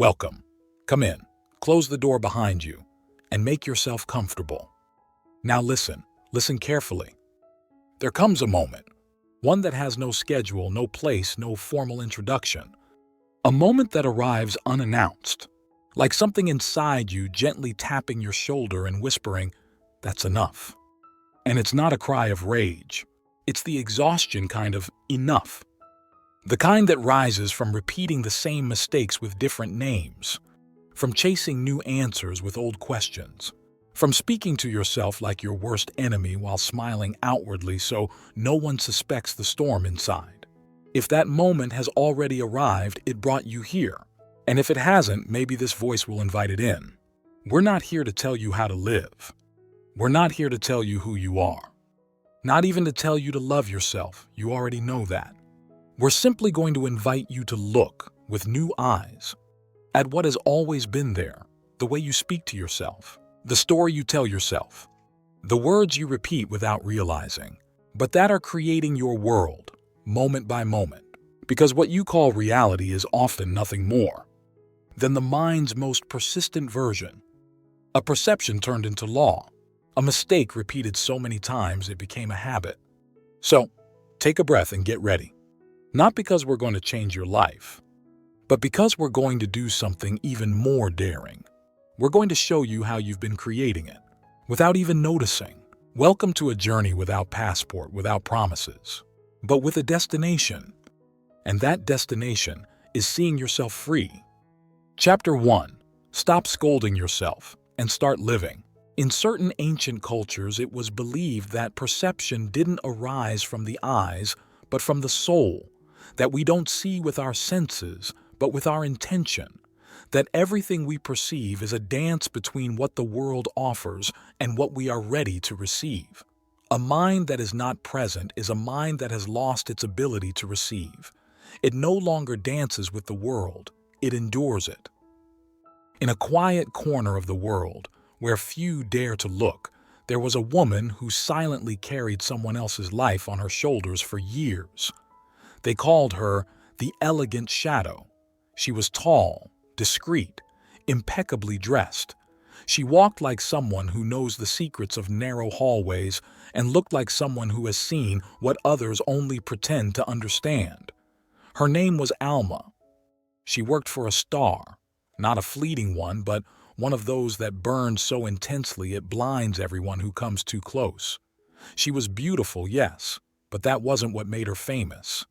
Welcome. Come in, close the door behind you, and make yourself comfortable. Now listen carefully. There comes a moment, one that has no schedule, no place, no formal introduction. A moment that arrives unannounced, like something inside you gently tapping your shoulder and whispering, "That's enough." And it's not a cry of rage. It's the exhaustion kind of enough. The kind that rises from repeating the same mistakes with different names, from chasing new answers with old questions, from speaking to yourself like your worst enemy while smiling outwardly so no one suspects the storm inside. If that moment has already arrived, it brought you here. And if it hasn't, maybe this voice will invite it in. We're not here to tell you how to live. We're not here to tell you who you are. Not even to tell you to love yourself. You already know that. We're simply going to invite you to look with new eyes at what has always been there, the way you speak to yourself, the story you tell yourself, the words you repeat without realizing, but that are creating your world, moment by moment. Because what you call reality is often nothing more than the mind's most persistent version. A perception turned into law, a mistake repeated so many times it became a habit. So, take a breath and get ready. Not because we're going to change your life, but because we're going to do something even more daring. We're going to show you how you've been creating it, without even noticing. Welcome to a journey without passport, without promises, but with a destination. And that destination is seeing yourself free. Chapter 1. Stop scolding yourself and start living. In certain ancient cultures, it was believed that perception didn't arise from the eyes, but from the soul, that we don't see with our senses, but with our intention, that everything we perceive is a dance between what the world offers and what we are ready to receive. A mind that is not present is a mind that has lost its ability to receive. It no longer dances with the world, it endures it. In a quiet corner of the world, where few dare to look, there was a woman who silently carried someone else's life on her shoulders for years. They called her the Elegant Shadow. She was tall, discreet, impeccably dressed. She walked like someone who knows the secrets of narrow hallways and looked like someone who has seen what others only pretend to understand. Her name was Alma. She worked for a star, not a fleeting one, but one of those that burns so intensely it blinds everyone who comes too close. She was beautiful, yes, but that wasn't what made her famous.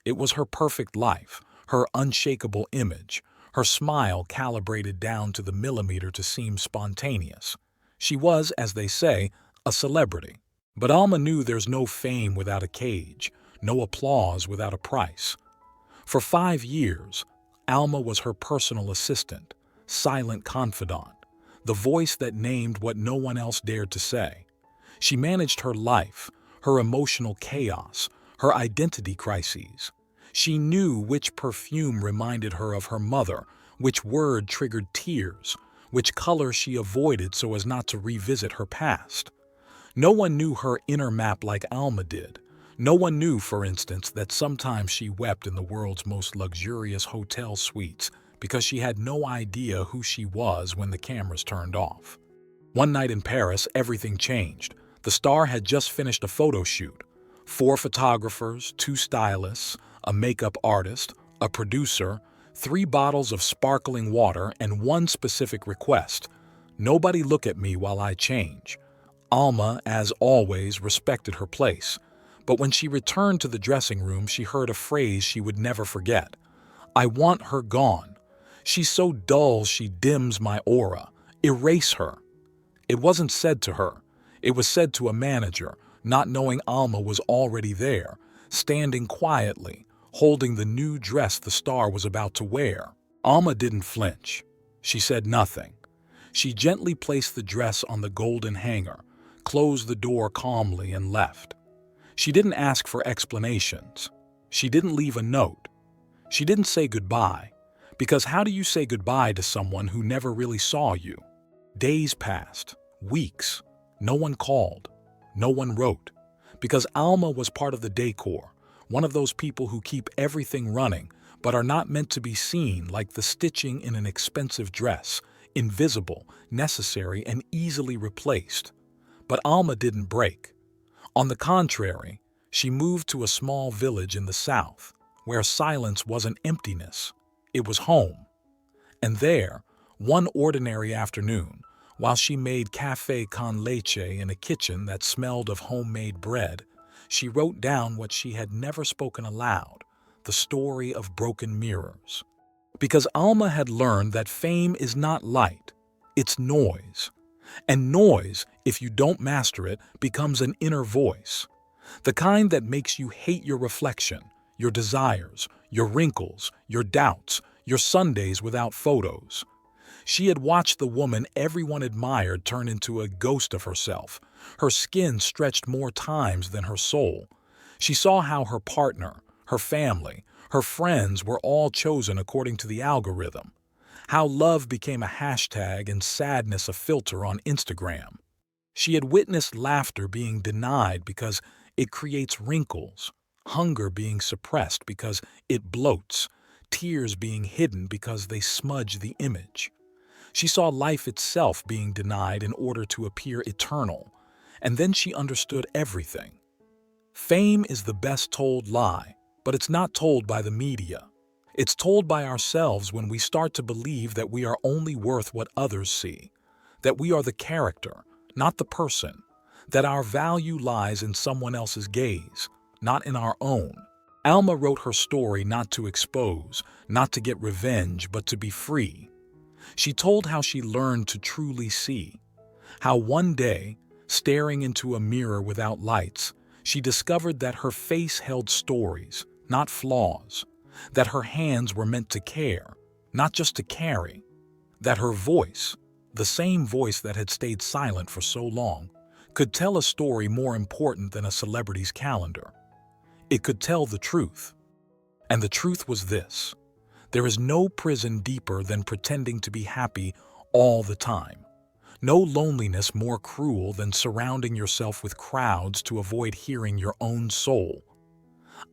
It was her perfect life, her unshakable image, her smile calibrated down to the millimeter to seem spontaneous. She was, as they say, a celebrity. But Alma knew there's no fame without a cage, no applause without a price. For 5 years, Alma was her personal assistant, silent confidant, the voice that named what no one else dared to say. She managed her life, her emotional chaos, her identity crises. She knew which perfume reminded her of her mother, which word triggered tears, which color she avoided so as not to revisit her past. No one knew her inner map like Alma did. No one knew, for instance, that sometimes she wept in the world's most luxurious hotel suites because she had no idea who she was when the cameras turned off. One night in Paris, everything changed. The star had just finished a photo shoot. 4 photographers, 2 stylists, a makeup artist, a producer, 3 bottles of sparkling water, and one specific request: nobody look at me while I change. Alma, as always, respected her place. But when she returned to the dressing room, she heard a phrase she would never forget. "I want her gone. She's so dull she dims my aura. Erase her." It wasn't said to her. It was said to a manager, not knowing Alma was already there, standing quietly, holding the new dress the star was about to wear. Alma didn't flinch. She said nothing. She gently placed the dress on the golden hanger, closed the door calmly, and left. She didn't ask for explanations. She didn't leave a note. She didn't say goodbye, because how do you say goodbye to someone who never really saw you? Days passed, weeks. No one called. No one wrote. Because Alma was part of the decor, one of those people who keep everything running, but are not meant to be seen, like the stitching in an expensive dress, invisible, necessary, and easily replaced. But Alma didn't break. On the contrary, she moved to a small village in the south, where silence wasn't emptiness, it was home. And there, one ordinary afternoon, while she made café con leche in a kitchen that smelled of homemade bread, she wrote down what she had never spoken aloud, the story of broken mirrors. Because Alma had learned that fame is not light, it's noise. And noise, if you don't master it, becomes an inner voice. The kind that makes you hate your reflection, your desires, your wrinkles, your doubts, your Sundays without photos. She had watched the woman everyone admired turn into a ghost of herself, her skin stretched more times than her soul. She saw how her partner, her family, her friends were all chosen according to the algorithm, how love became a hashtag and sadness a filter on Instagram. She had witnessed laughter being denied because it creates wrinkles, hunger being suppressed because it bloats, tears being hidden because they smudge the image. She saw life itself being denied in order to appear eternal, and then she understood everything. Fame is the best told lie, but it's not told by the media. It's told by ourselves when we start to believe that we are only worth what others see, that we are the character, not the person, that our value lies in someone else's gaze, not in our own. Alma wrote her story not to expose, not to get revenge, but to be free. She told how she learned to truly see, how one day, staring into a mirror without lights, she discovered that her face held stories, not flaws, that her hands were meant to care, not just to carry, that her voice, the same voice that had stayed silent for so long, could tell a story more important than a celebrity's calendar. It could tell the truth. And the truth was this: there is no prison deeper than pretending to be happy all the time. No loneliness more cruel than surrounding yourself with crowds to avoid hearing your own soul.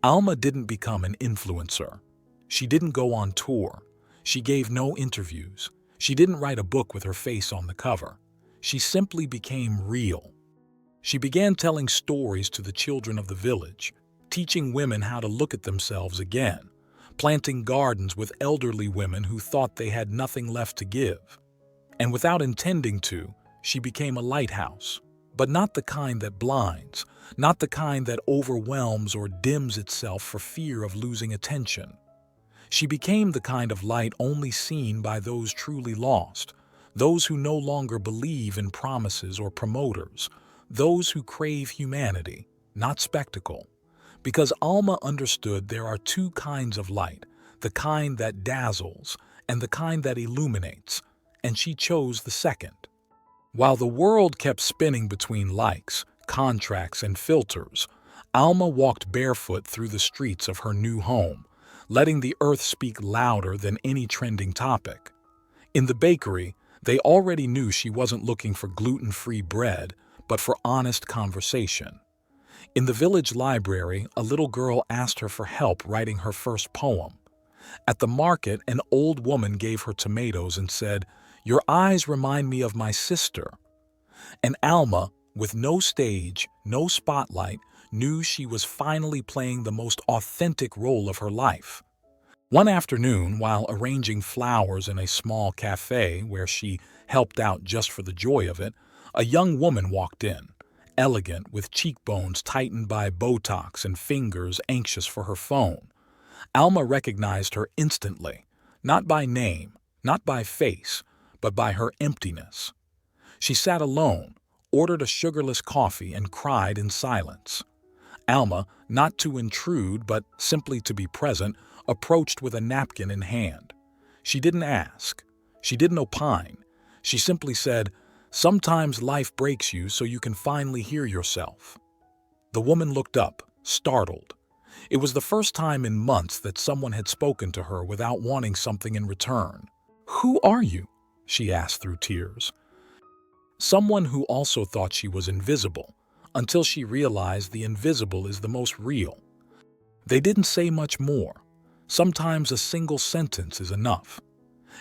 Alma didn't become an influencer. She didn't go on tour. She gave no interviews. She didn't write a book with her face on the cover. She simply became real. She began telling stories to the children of the village, teaching women how to look at themselves again, planting gardens with elderly women who thought they had nothing left to give. And without intending to, she became a lighthouse, but not the kind that blinds, not the kind that overwhelms or dims itself for fear of losing attention. She became the kind of light only seen by those truly lost, those who no longer believe in promises or promoters, those who crave humanity, not spectacle. Because Alma understood there are two kinds of light, the kind that dazzles and the kind that illuminates, and she chose the second. While the world kept spinning between likes, contracts, and filters, Alma walked barefoot through the streets of her new home, letting the earth speak louder than any trending topic. In the bakery, they already knew she wasn't looking for gluten-free bread, but for honest conversation. In the village library, a little girl asked her for help writing her first poem. At the market, an old woman gave her tomatoes and said, "Your eyes remind me of my sister." And Alma, with no stage, no spotlight, knew she was finally playing the most authentic role of her life. One afternoon, while arranging flowers in a small cafe where she helped out just for the joy of it, a young woman walked in, elegant, with cheekbones tightened by Botox and fingers anxious for her phone. Alma recognized her instantly, not by name, not by face, but by her emptiness. She sat alone, ordered a sugarless coffee, and cried in silence. Alma, not to intrude but simply to be present, approached with a napkin in hand. She didn't ask. She didn't opine. She simply said, "Sometimes life breaks you so you can finally hear yourself." The woman looked up, startled. It was the first time in months that someone had spoken to her without wanting something in return. "Who are you?" she asked through tears. Someone who also thought she was invisible, until she realized the invisible is the most real. They didn't say much more. Sometimes a single sentence is enough.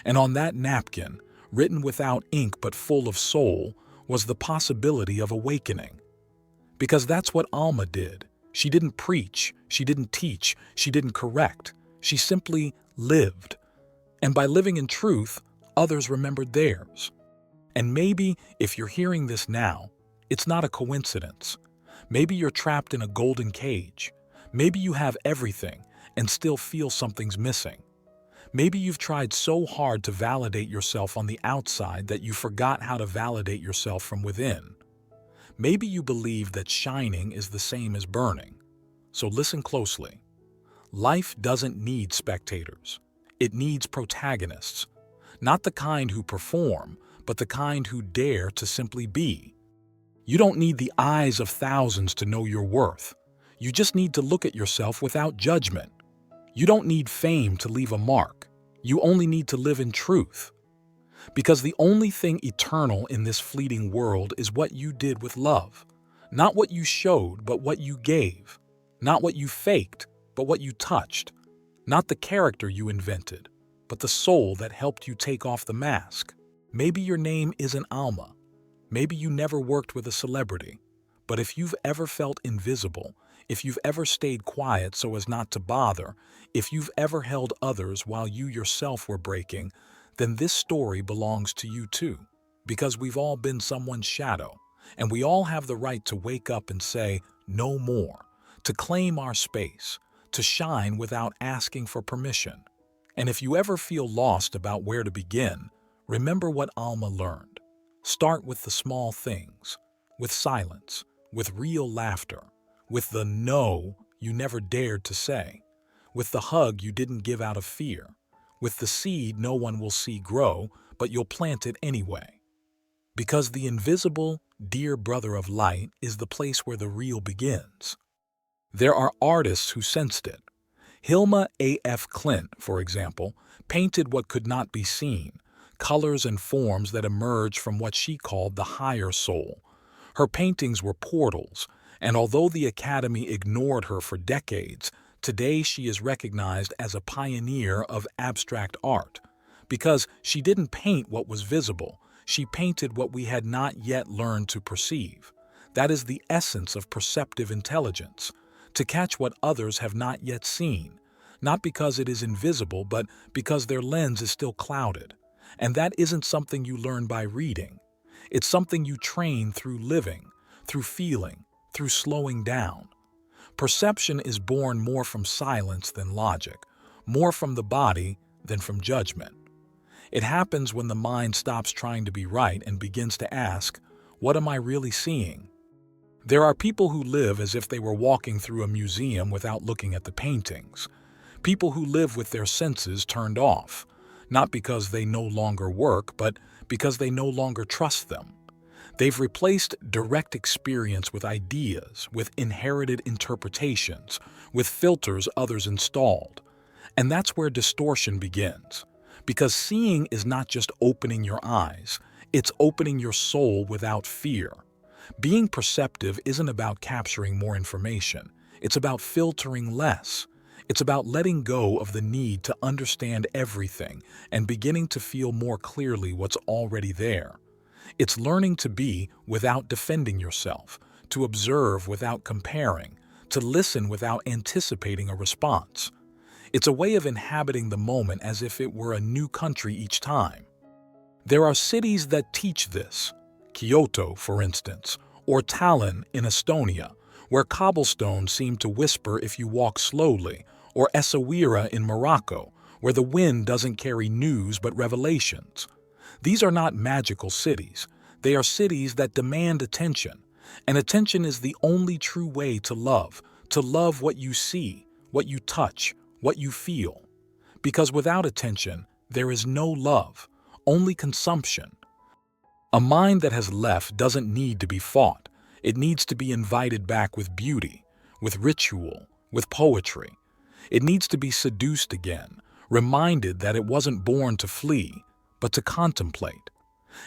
And on that napkin, written without ink but full of soul, was the possibility of awakening. Because that's what Alma did. She didn't preach, she didn't teach, she didn't correct. She simply lived. And by living in truth, others remembered theirs. And maybe, if you're hearing this now, it's not a coincidence. Maybe you're trapped in a golden cage. Maybe you have everything and still feel something's missing. Maybe you've tried so hard to validate yourself on the outside that you forgot how to validate yourself from within. Maybe you believe that shining is the same as burning. So listen closely. Life doesn't need spectators. It needs protagonists. Not the kind who perform, but the kind who dare to simply be. You don't need the eyes of thousands to know your worth. You just need to look at yourself without judgment. You don't need fame to leave a mark. You only need to live in truth. Because the only thing eternal in this fleeting world is what you did with love. Not what you showed, but what you gave. Not what you faked, but what you touched. Not the character you invented, but the soul that helped you take off the mask. Maybe your name isn't Alma. Maybe you never worked with a celebrity. But if you've ever felt invisible, if you've ever stayed quiet so as not to bother, if you've ever held others while you yourself were breaking, then this story belongs to you too. Because we've all been someone's shadow, and we all have the right to wake up and say, no more, to claim our space, to shine without asking for permission. And if you ever feel lost about where to begin, remember what Alma learned. Start with the small things, with silence, with real laughter, with the no you never dared to say, with the hug you didn't give out of fear, with the seed no one will see grow, but you'll plant it anyway. Because the invisible, dear brother of light is the place where the real begins. There are artists who sensed it. Hilma A.F. Clint, for example, painted what could not be seen, colors and forms that emerged from what she called the higher soul. Her paintings were portals, and although the Academy ignored her for decades, today she is recognized as a pioneer of abstract art. Because she didn't paint what was visible, she painted what we had not yet learned to perceive. That is the essence of perceptive intelligence, to catch what others have not yet seen, not because it is invisible, but because their lens is still clouded. And that isn't something you learn by reading. It's something you train through living, through feeling, through slowing down. Perception is born more from silence than logic, more from the body than from judgment. It happens when the mind stops trying to be right and begins to ask, what am I really seeing? There are people who live as if they were walking through a museum without looking at the paintings. People who live with their senses turned off, not because they no longer work, but because they no longer trust them. They've replaced direct experience with ideas, with inherited interpretations, with filters others installed. And that's where distortion begins. Because seeing is not just opening your eyes, it's opening your soul without fear. Being perceptive isn't about capturing more information. It's about filtering less. It's about letting go of the need to understand everything and beginning to feel more clearly what's already there. It's learning to be without defending yourself, to observe without comparing, to listen without anticipating a response. It's a way of inhabiting the moment as if it were a new country each time. There are cities that teach this. Kyoto, for instance, or Tallinn in Estonia, where cobblestones seem to whisper if you walk slowly, or Essaouira in Morocco, where the wind doesn't carry news but revelations. These are not magical cities. They are cities that demand attention, and attention is the only true way to love what you see, what you touch, what you feel. Because without attention, there is no love, only consumption. A mind that has left doesn't need to be fought. It needs to be invited back with beauty, with ritual, with poetry. It needs to be seduced again, reminded that it wasn't born to flee, but to contemplate.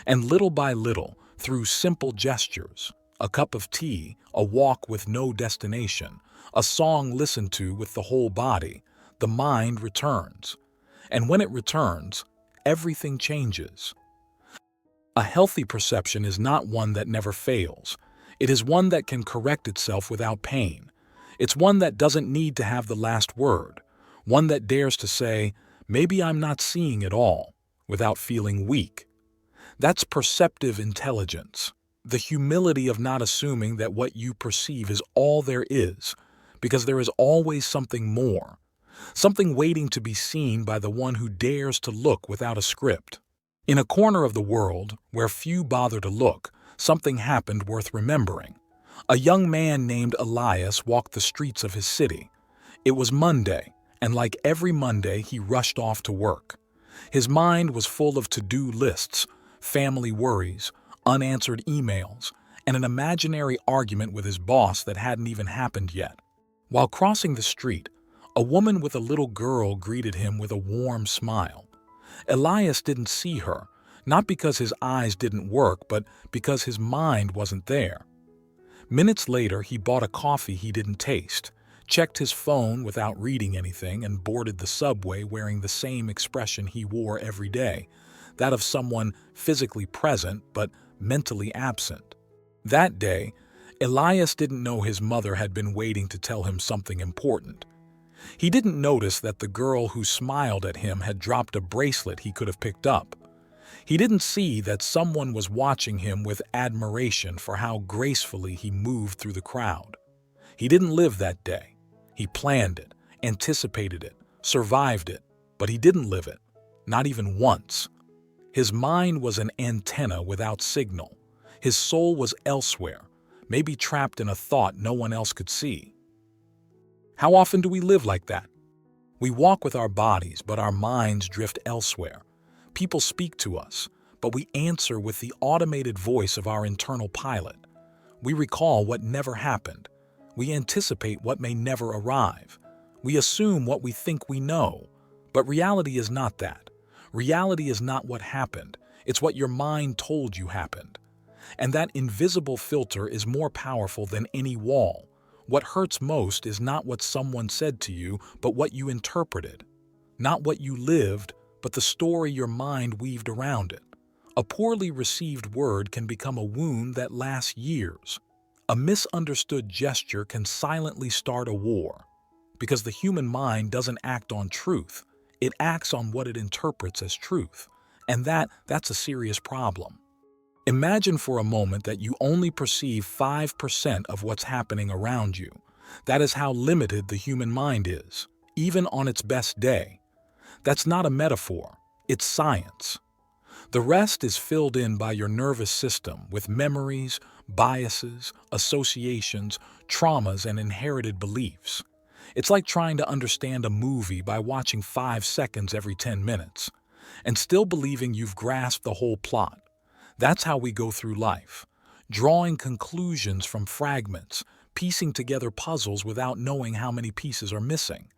And little by little, through simple gestures, a cup of tea, a walk with no destination, a song listened to with the whole body, the mind returns. And when it returns, everything changes. A healthy perception is not one that never fails. It is one that can correct itself without pain. It's one that doesn't need to have the last word. One that dares to say, maybe I'm not seeing it all, without feeling weak. That's perceptive intelligence. The humility of not assuming that what you perceive is all there is, because there is always something more. Something waiting to be seen by the one who dares to look without a script. In a corner of the world, where few bother to look, something happened worth remembering. A young man named Elias walked the streets of his city. It was Monday, and like every Monday, he rushed off to work. His mind was full of to-do lists, family worries, unanswered emails, and an imaginary argument with his boss that hadn't even happened yet. While crossing the street, a woman with a little girl greeted him with a warm smile. Elias didn't see her, not because his eyes didn't work, but because his mind wasn't there. Minutes later, he bought a coffee he didn't taste, checked his phone without reading anything, and boarded the subway wearing the same expression he wore every day, that of someone physically present but mentally absent. That day, Elias didn't know his mother had been waiting to tell him something important. He didn't notice that the girl who smiled at him had dropped a bracelet he could have picked up. He didn't see that someone was watching him with admiration for how gracefully he moved through the crowd. He didn't live that day. He planned it, anticipated it, survived it, but he didn't live it, not even once. His mind was an antenna without signal. His soul was elsewhere, maybe trapped in a thought no one else could see. How often do we live like that? We walk with our bodies, but our minds drift elsewhere. People speak to us, but we answer with the automated voice of our internal pilot. We recall what never happened. We anticipate what may never arrive. We assume what we think we know. But reality is not that. Reality is not what happened. It's what your mind told you happened. And that invisible filter is more powerful than any wall. What hurts most is not what someone said to you, but what you interpreted. Not what you lived, but the story your mind weaved around it. A poorly received word can become a wound that lasts years. A misunderstood gesture can silently start a war. Because the human mind doesn't act on truth. It acts on what it interprets as truth. And that's a serious problem. Imagine for a moment that you only perceive 5% of what's happening around you. That is how limited the human mind is, even on its best day. That's not a metaphor, it's science. The rest is filled in by your nervous system with memories, biases, associations, traumas, and inherited beliefs. It's like trying to understand a movie by watching 5 seconds every 10 minutes, and still believing you've grasped the whole plot. That's how we go through life, drawing conclusions from fragments, piecing together puzzles without knowing how many pieces are missing.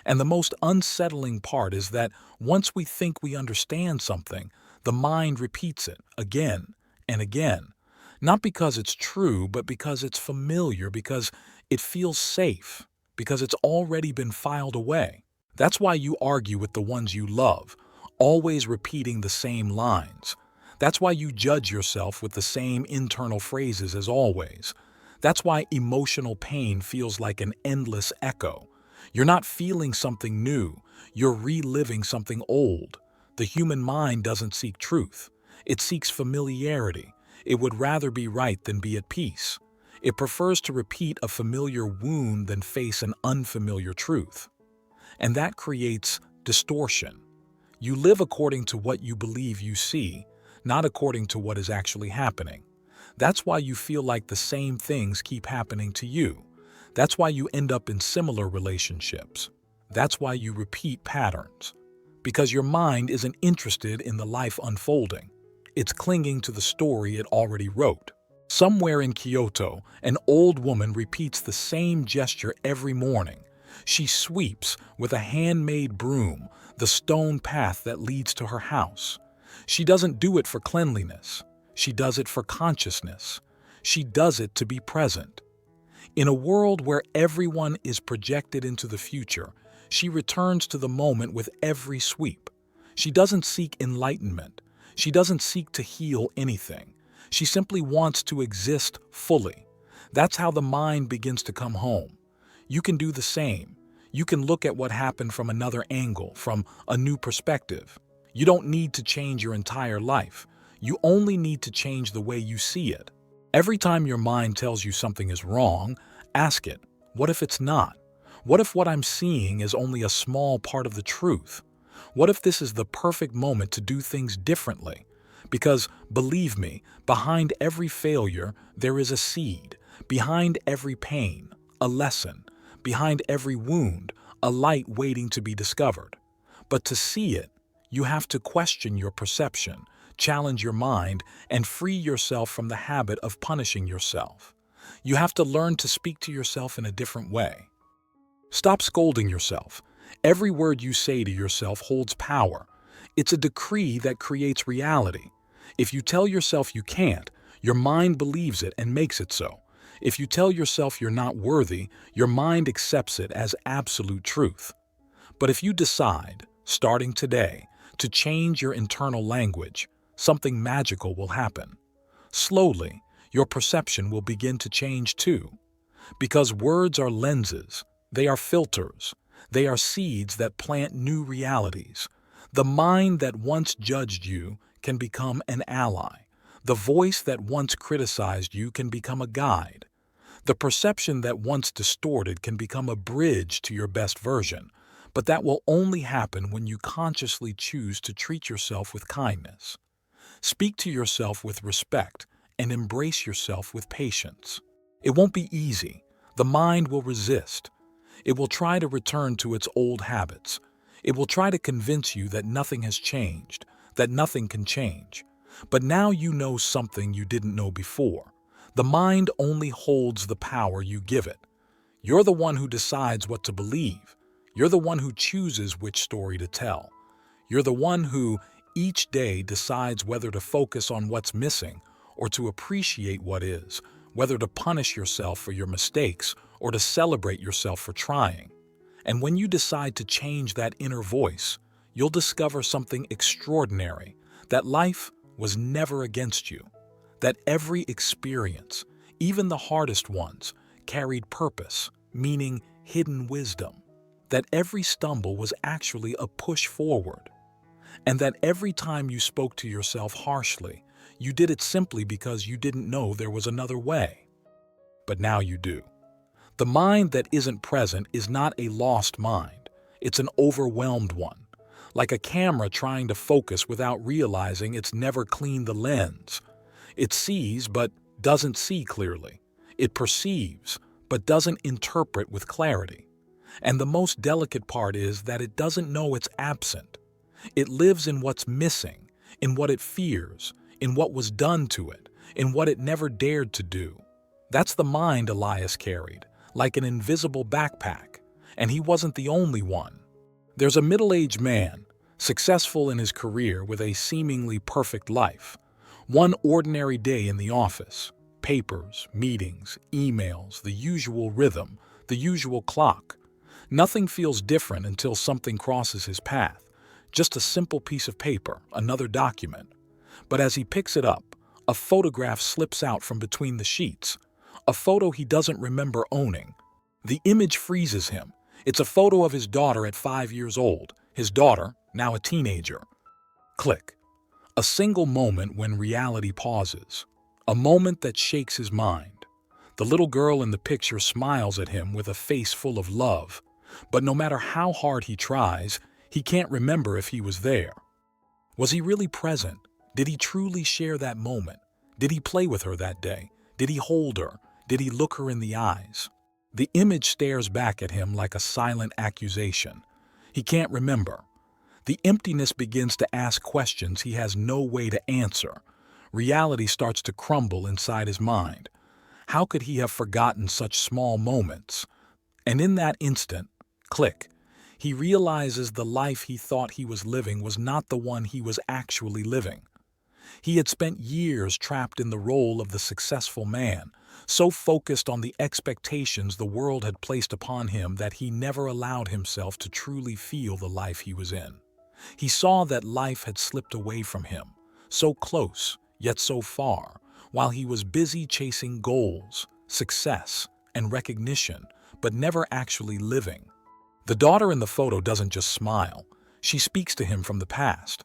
And the most unsettling part is that once we think we understand something, the mind repeats it again and again. Not because it's true, but because it's familiar, because it feels safe, because it's already been filed away. That's why you argue with the ones you love, always repeating the same lines. That's why you judge yourself with the same internal phrases as always. That's why emotional pain feels like an endless echo. You're not feeling something new, you're reliving something old. The human mind doesn't seek truth. It seeks familiarity. It would rather be right than be at peace. It prefers to repeat a familiar wound than face an unfamiliar truth. And that creates distortion. You live according to what you believe you see, not according to what is actually happening. That's why you feel like the same things keep happening to you. That's why you end up in similar relationships. That's why you repeat patterns. Because your mind isn't interested in the life unfolding. It's clinging to the story it already wrote. Somewhere in Kyoto, an old woman repeats the same gesture every morning. She sweeps with a handmade broom the stone path that leads to her house. She doesn't do it for cleanliness. She does it for consciousness. She does it to be present. In a world where everyone is projected into the future, She returns to the moment with every sweep. She doesn't seek enlightenment. She doesn't seek to heal anything. She simply wants to exist fully. That's how the mind begins to come home. You can do the same. You can look at what happened from another angle, from a new perspective. You don't need to change your entire life. You only need to change the way you see it. Every time your mind tells you something is wrong, ask it, what if it's not? What if what I'm seeing is only a small part of the truth? What if this is the perfect moment to do things differently? Because, believe me, behind every failure, there is a seed. Behind every pain, a lesson. Behind every wound, a light waiting to be discovered. But to see it, you have to question your perception, challenge your mind, and free yourself from the habit of punishing yourself. You have to learn to speak to yourself in a different way. Stop scolding yourself. Every word you say to yourself holds power. It's a decree that creates reality. If you tell yourself you can't, your mind believes it and makes it so. If you tell yourself you're not worthy, your mind accepts it as absolute truth. But if you decide, starting today, to change your internal language, something magical will happen. Slowly, your perception will begin to change too. Because words are lenses, they are filters, they are seeds that plant new realities. The mind that once judged you can become an ally. The voice that once criticized you can become a guide. The perception that once distorted can become a bridge to your best version. But that will only happen when you consciously choose to treat yourself with kindness. Speak to yourself with respect and embrace yourself with patience. It won't be easy. The mind will resist. It will try to return to its old habits. It will try to convince you that nothing has changed, that nothing can change. But now you know something you didn't know before. The mind only holds the power you give it. You're the one who decides what to believe. You're the one who chooses which story to tell. You're the one who, each day, decides whether to focus on what's missing or to appreciate what is, whether to punish yourself for your mistakes or to celebrate yourself for trying. And when you decide to change that inner voice, you'll discover something extraordinary, that life was never against you, that every experience, even the hardest ones, carried purpose, meaning hidden wisdom, that every stumble was actually a push forward, and that every time you spoke to yourself harshly, you did it simply because you didn't know there was another way. But now you do. The mind that isn't present is not a lost mind. It's an overwhelmed one, like a camera trying to focus without realizing it's never cleaned the lens. It sees but doesn't see clearly. It perceives but doesn't interpret with clarity. And the most delicate part is that it doesn't know it's absent. It lives in what's missing, in what it fears, in what was done to it, in what it never dared to do. That's the mind Elias carried, like an invisible backpack, and he wasn't the only one. There's a middle-aged man, successful in his career with a seemingly perfect life. One ordinary day in the office, papers, meetings, emails, the usual rhythm, the usual clock. Nothing feels different until something crosses his path. Just a simple piece of paper, another document. But as he picks it up, a photograph slips out from between the sheets. A photo he doesn't remember owning. The image freezes him. It's a photo of his daughter at 5 years old. His daughter, now a teenager. Click. A single moment when reality pauses. A moment that shakes his mind. The little girl in the picture smiles at him with a face full of love. But no matter how hard he tries, he can't remember if he was there. Was he really present? Did he truly share that moment? Did he play with her that day? Did he hold her? Did he look her in the eyes? The image stares back at him like a silent accusation. He can't remember. The emptiness begins to ask questions he has no way to answer. Reality starts to crumble inside his mind. How could he have forgotten such small moments? And in that instant, click, he realizes the life he thought he was living was not the one he was actually living. He had spent years trapped in the role of the successful man, so focused on the expectations the world had placed upon him that he never allowed himself to truly feel the life he was in. He saw that life had slipped away from him, so close, yet so far, while he was busy chasing goals, success, and recognition, but never actually living. The daughter in the photo doesn't just smile. She speaks to him from the past.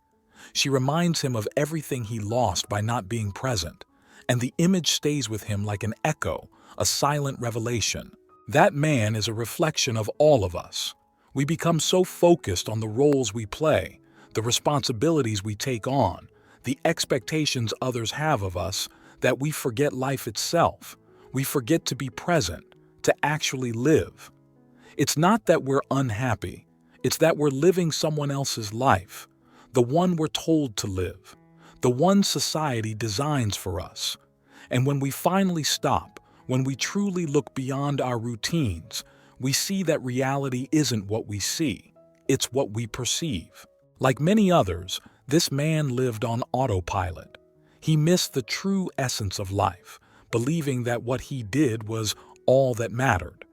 She reminds him of everything he lost by not being present, and the image stays with him like an echo, a silent revelation. That man is a reflection of all of us. We become so focused on the roles we play, the responsibilities we take on, the expectations others have of us, that we forget life itself. We forget to be present, to actually live. It's not that we're unhappy. It's that we're living someone else's life, the one we're told to live, the one society designs for us. And when we finally stop, when we truly look beyond our routines, we see that reality isn't what we see, it's what we perceive. Like many others, this man lived on autopilot. He missed the true essence of life, believing that what he did was all that mattered.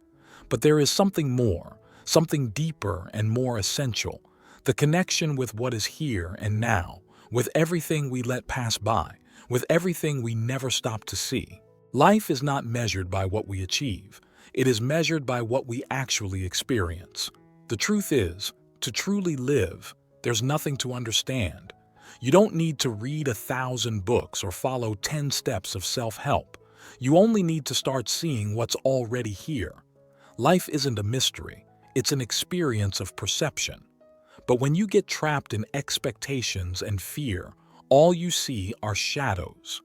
But there is something more, something deeper and more essential, the connection with what is here and now, with everything we let pass by, with everything we never stop to see. Life is not measured by what we achieve. It is measured by what we actually experience. The truth is, to truly live, there's nothing to understand. You don't need to read 1,000 books or follow 10 steps of self-help. You only need to start seeing what's already here. Life isn't a mystery. It's an experience of perception. But when you get trapped in expectations and fear, all you see are shadows.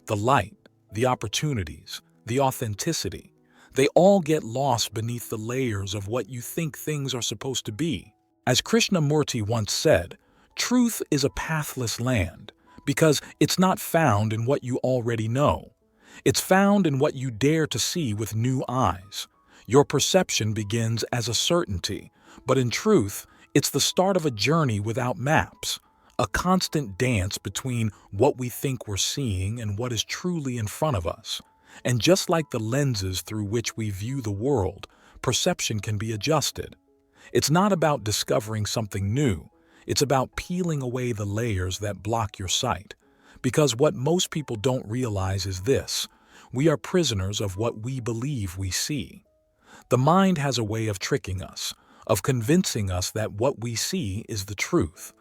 The light, the opportunities, the authenticity, they all get lost beneath the layers of what you think things are supposed to be. As Krishnamurti once said, truth is a pathless land because it's not found in what you already know. It's found in what you dare to see with new eyes. Your perception begins as a certainty, but in truth, it's the start of a journey without maps, a constant dance between what we think we're seeing and what is truly in front of us. And just like the lenses through which we view the world, perception can be adjusted. It's not about discovering something new. It's about peeling away the layers that block your sight. Because what most people don't realize is this: we are prisoners of what we believe we see. The mind has a way of tricking us, of convincing us that what we see is the truth.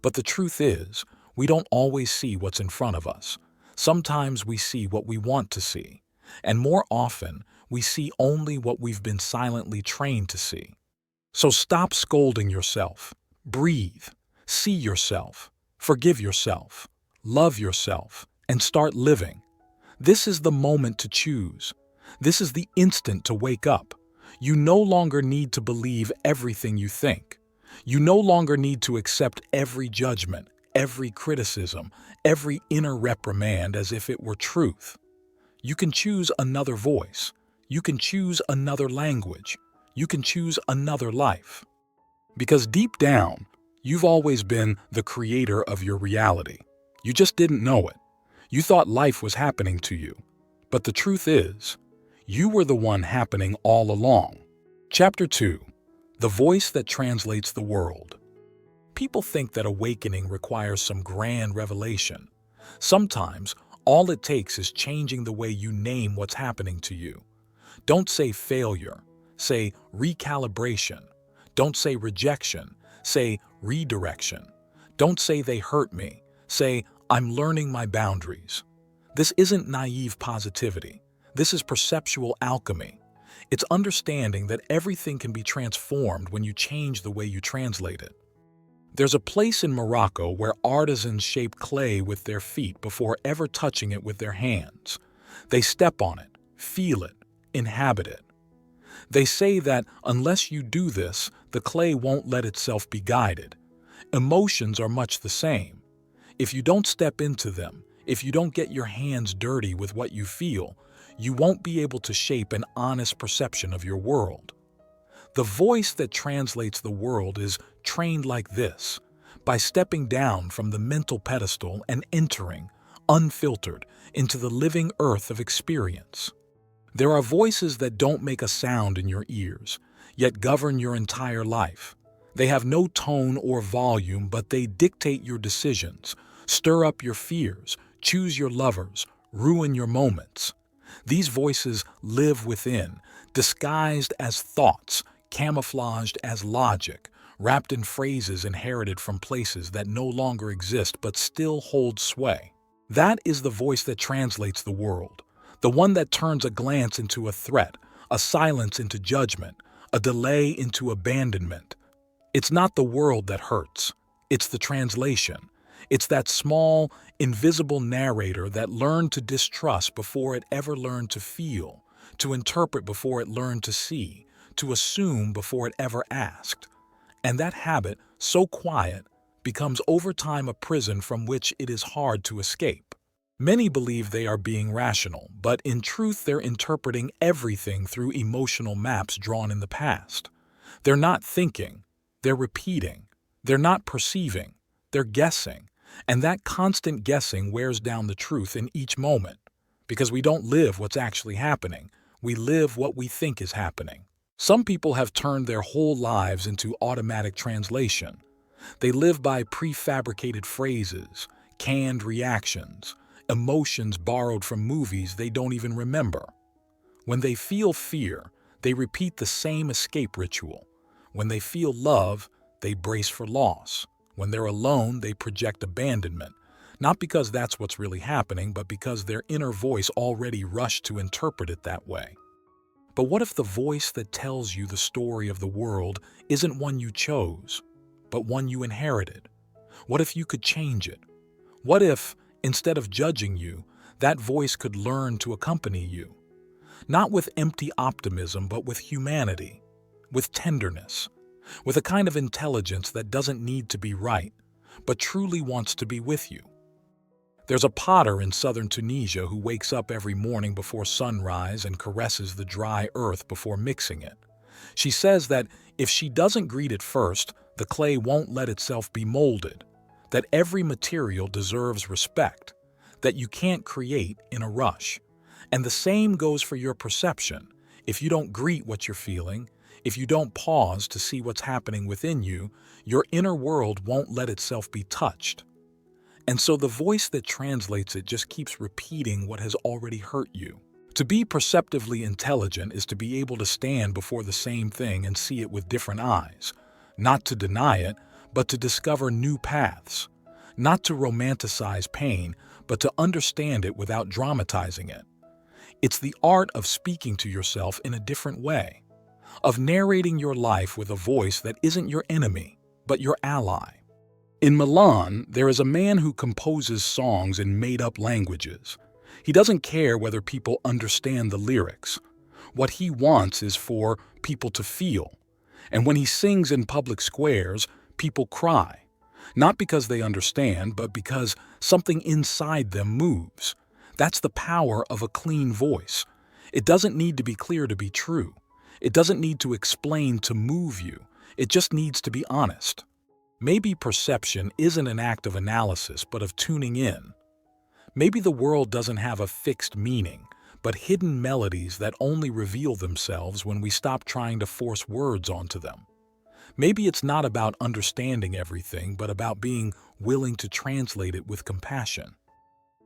But the truth is, we don't always see what's in front of us. Sometimes we see what we want to see. And more often, we see only what we've been silently trained to see. So stop scolding yourself. Breathe. See yourself. Forgive yourself. Love yourself. And start living. This is the moment to choose. This is the instant to wake up. You no longer need to believe everything you think. You no longer need to accept every judgment, every criticism, every inner reprimand as if it were truth. You can choose another voice. You can choose another language. You can choose another life. Because deep down, you've always been the creator of your reality. You just didn't know it. You thought life was happening to you. But the truth is, you were the one happening all along. Chapter 2. The Voice That Translates the World. People think that awakening requires some grand revelation. Sometimes, all it takes is changing the way you name what's happening to you. Don't say failure. Say recalibration. Don't say rejection. Say redirection. Don't say they hurt me. Say I'm learning my boundaries. This isn't naive positivity. This is perceptual alchemy. It's understanding that everything can be transformed when you change the way you translate it. There's a place in Morocco where artisans shape clay with their feet before ever touching it with their hands. They step on it, feel it, inhabit it. They say that unless you do this, the clay won't let itself be guided. Emotions are much the same. If you don't step into them, if you don't get your hands dirty with what you feel, you won't be able to shape an honest perception of your world. The voice that translates the world is trained like this, by stepping down from the mental pedestal and entering, unfiltered, into the living earth of experience. There are voices that don't make a sound in your ears, yet govern your entire life. They have no tone or volume, but they dictate your decisions, stir up your fears, choose your lovers, ruin your moments. These voices live within, disguised as thoughts, camouflaged as logic, wrapped in phrases inherited from places that no longer exist but still hold sway. That is the voice that translates the world, the one that turns a glance into a threat, a silence into judgment, a delay into abandonment. It's not the world that hurts, it's the translation. It's that small, invisible narrator that learned to distrust before it ever learned to feel, to interpret before it learned to see, to assume before it ever asked. And that habit, so quiet, becomes over time a prison from which it is hard to escape. Many believe they are being rational, but in truth they're interpreting everything through emotional maps drawn in the past. They're not thinking, they're repeating. They're not perceiving, they're guessing. And that constant guessing wears down the truth in each moment, because we don't live what's actually happening, we live what we think is happening. Some people have turned their whole lives into automatic translation. They live by prefabricated phrases, canned reactions, emotions borrowed from movies they don't even remember. When they feel fear, they repeat the same escape ritual. When they feel love, they brace for loss. When they're alone, they project abandonment, not because that's what's really happening, but because their inner voice already rushed to interpret it that way. But what if the voice that tells you the story of the world isn't one you chose, but one you inherited? What if you could change it? What if, instead of judging you, that voice could learn to accompany you? Not with empty optimism, but with humanity, with tenderness, with a kind of intelligence that doesn't need to be right, but truly wants to be with you. There's a potter in southern Tunisia who wakes up every morning before sunrise and caresses the dry earth before mixing it. She says that if she doesn't greet it first, the clay won't let itself be molded, that every material deserves respect, that you can't create in a rush. And the same goes for your perception. If you don't greet what you're feeling, if you don't pause to see what's happening within you, your inner world won't let itself be touched. And so the voice that translates it just keeps repeating what has already hurt you. To be perceptively intelligent is to be able to stand before the same thing and see it with different eyes, not to deny it, but to discover new paths, not to romanticize pain, but to understand it without dramatizing it. It's the art of speaking to yourself in a different way, of narrating your life with a voice that isn't your enemy, but your ally. In Milan, there is a man who composes songs in made-up languages. He doesn't care whether people understand the lyrics. What he wants is for people to feel. And when he sings in public squares, people cry. Not because they understand, but because something inside them moves. That's the power of a clean voice. It doesn't need to be clear to be true. It doesn't need to explain to move you. It just needs to be honest. Maybe perception isn't an act of analysis, but of tuning in. Maybe the world doesn't have a fixed meaning, but hidden melodies that only reveal themselves when we stop trying to force words onto them. Maybe it's not about understanding everything, but about being willing to translate it with compassion.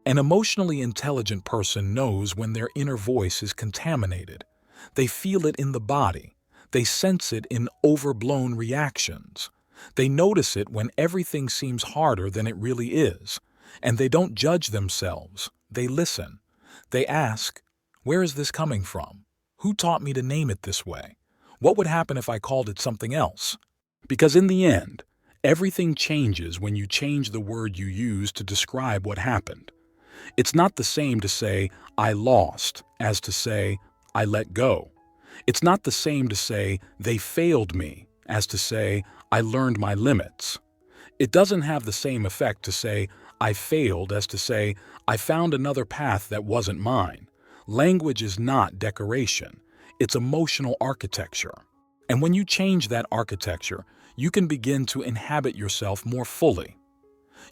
An emotionally intelligent person knows when their inner voice is contaminated. They feel it in the body. They sense it in overblown reactions. They notice it when everything seems harder than it really is. And they don't judge themselves. They listen. They ask, where is this coming from? Who taught me to name it this way? What would happen if I called it something else? Because in the end, everything changes when you change the word you use to describe what happened. It's not the same to say, I lost, as to say, I let go. It's not the same to say, they failed me, as to say, I learned my limits. It doesn't have the same effect to say, I failed, as to say, I found another path that wasn't mine. Language is not decoration. It's emotional architecture. And when you change that architecture, you can begin to inhabit yourself more fully.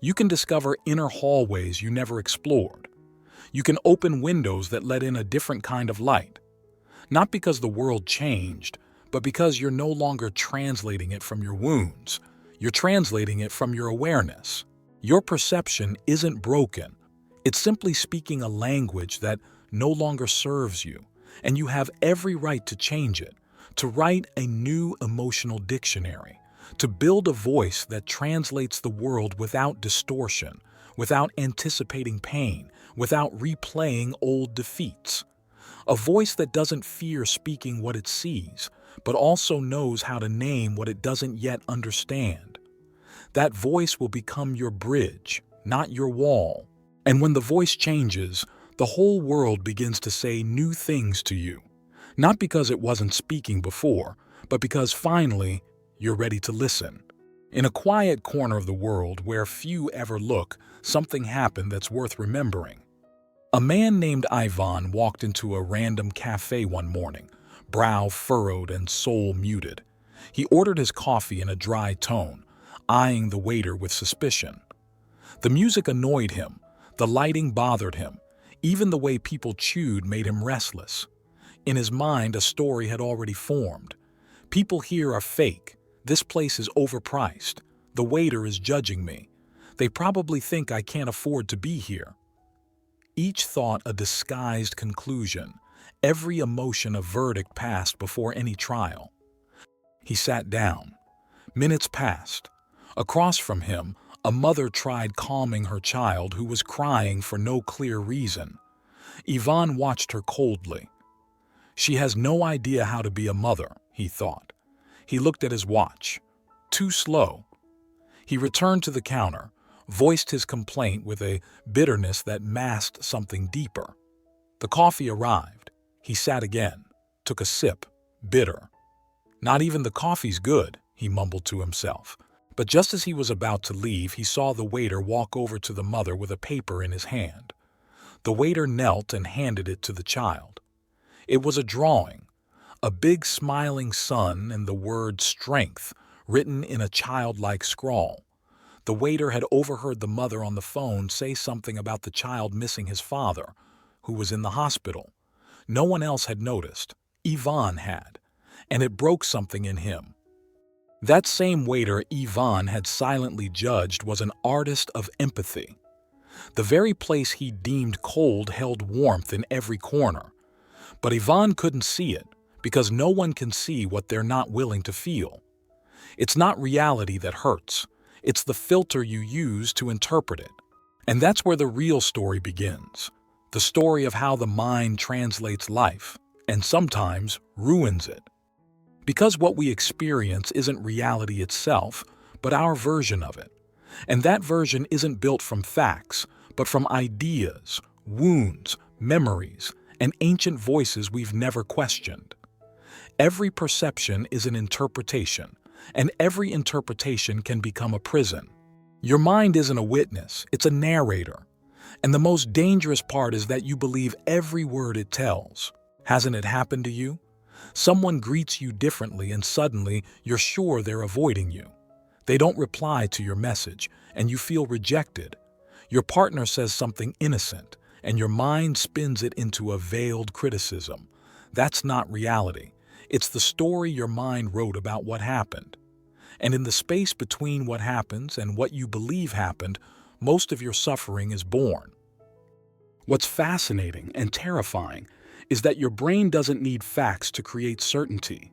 You can discover inner hallways you never explored. You can open windows that let in a different kind of light. Not because the world changed, but because you're no longer translating it from your wounds. You're translating it from your awareness. Your perception isn't broken. It's simply speaking a language that no longer serves you, and you have every right to change it, to write a new emotional dictionary, to build a voice that translates the world without distortion, without anticipating pain, without replaying old defeats. A voice that doesn't fear speaking what it sees, but also knows how to name what it doesn't yet understand. That voice will become your bridge, not your wall. And when the voice changes, the whole world begins to say new things to you. Not because it wasn't speaking before, but because finally you're ready to listen. In a quiet corner of the world where few ever look, something happened that's worth remembering. A man named Ivan walked into a random cafe one morning, brow furrowed and soul muted. He ordered his coffee in a dry tone, eyeing the waiter with suspicion. The music annoyed him, the lighting bothered him, even the way people chewed made him restless. In his mind, a story had already formed. People here are fake. This place is overpriced. The waiter is judging me. They probably think I can't afford to be here. Each thought a disguised conclusion, every emotion a verdict passed before any trial. He sat down. Minutes passed. Across from him, a mother tried calming her child who was crying for no clear reason. Ivan watched her coldly. She has no idea how to be a mother, he thought. He looked at his watch. Too slow. He returned to the counter, voiced his complaint with a bitterness that masked something deeper. The coffee arrived. He sat again, took a sip, bitter. Not even the coffee's good, he mumbled to himself. But just as he was about to leave, he saw the waiter walk over to the mother with a paper in his hand. The waiter knelt and handed it to the child. It was a drawing, a big smiling sun and the word strength written in a childlike scrawl. The waiter had overheard the mother on the phone say something about the child missing his father, who was in the hospital. No one else had noticed. Ivan had, and it broke something in him. That same waiter Ivan had silently judged was an artist of empathy. The very place he deemed cold held warmth in every corner. But Ivan couldn't see it, because no one can see what they're not willing to feel. It's not reality that hurts. It's the filter you use to interpret it. And that's where the real story begins. The story of how the mind translates life, and sometimes ruins it. Because what we experience isn't reality itself, but our version of it. And that version isn't built from facts, but from ideas, wounds, memories, and ancient voices we've never questioned. Every perception is an interpretation, and every interpretation can become a prison. Your mind isn't a witness, it's a narrator. And the most dangerous part is that you believe every word it tells. Hasn't it happened to you? Someone greets you differently and suddenly you're sure they're avoiding you. They don't reply to your message, and you feel rejected. Your partner says something innocent, and your mind spins it into a veiled criticism. That's not reality. It's the story your mind wrote about what happened. And in the space between what happens and what you believe happened, most of your suffering is born. What's fascinating and terrifying is that your brain doesn't need facts to create certainty.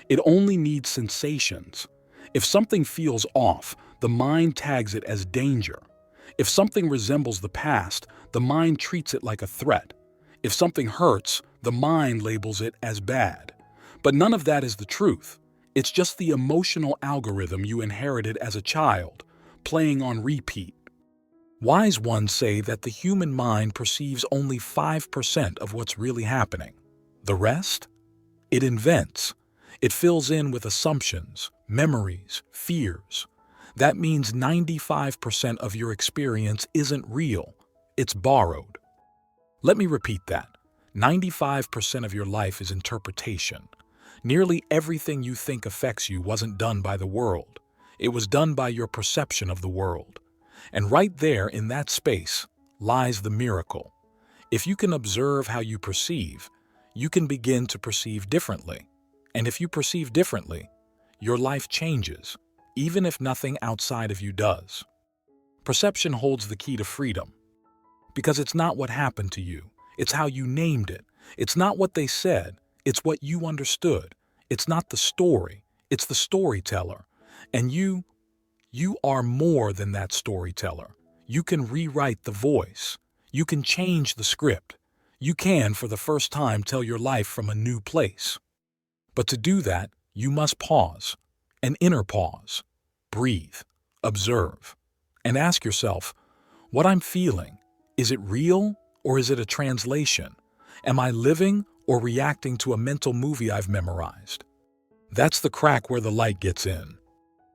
It only needs sensations. If something feels off, the mind tags it as danger. If something resembles the past, the mind treats it like a threat. If something hurts, the mind labels it as bad. But none of that is the truth. It's just the emotional algorithm you inherited as a child, playing on repeat. Wise ones say that the human mind perceives only 5% of what's really happening. The rest? It invents. It fills in with assumptions, memories, fears. That means 95% of your experience isn't real. It's borrowed. Let me repeat that. 95% of your life is interpretation. Nearly everything you think affects you wasn't done by the world. It was done by your perception of the world. And right there in that space lies the miracle. If you can observe how you perceive, you can begin to perceive differently. And if you perceive differently, your life changes, even if nothing outside of you does. Perception holds the key to freedom. Because it's not what happened to you, it's how you named it. It's not what they said, it's what you understood. It's not the story, it's the storyteller. And you are more than that storyteller. You can rewrite the voice. You can change the script. You can, for the first time, tell your life from a new place. But to do that, you must pause, an inner pause. Breathe, observe, and ask yourself, what I'm feeling, is it real or is it a translation? Am I living or reacting to a mental movie I've memorized? That's the crack where the light gets in.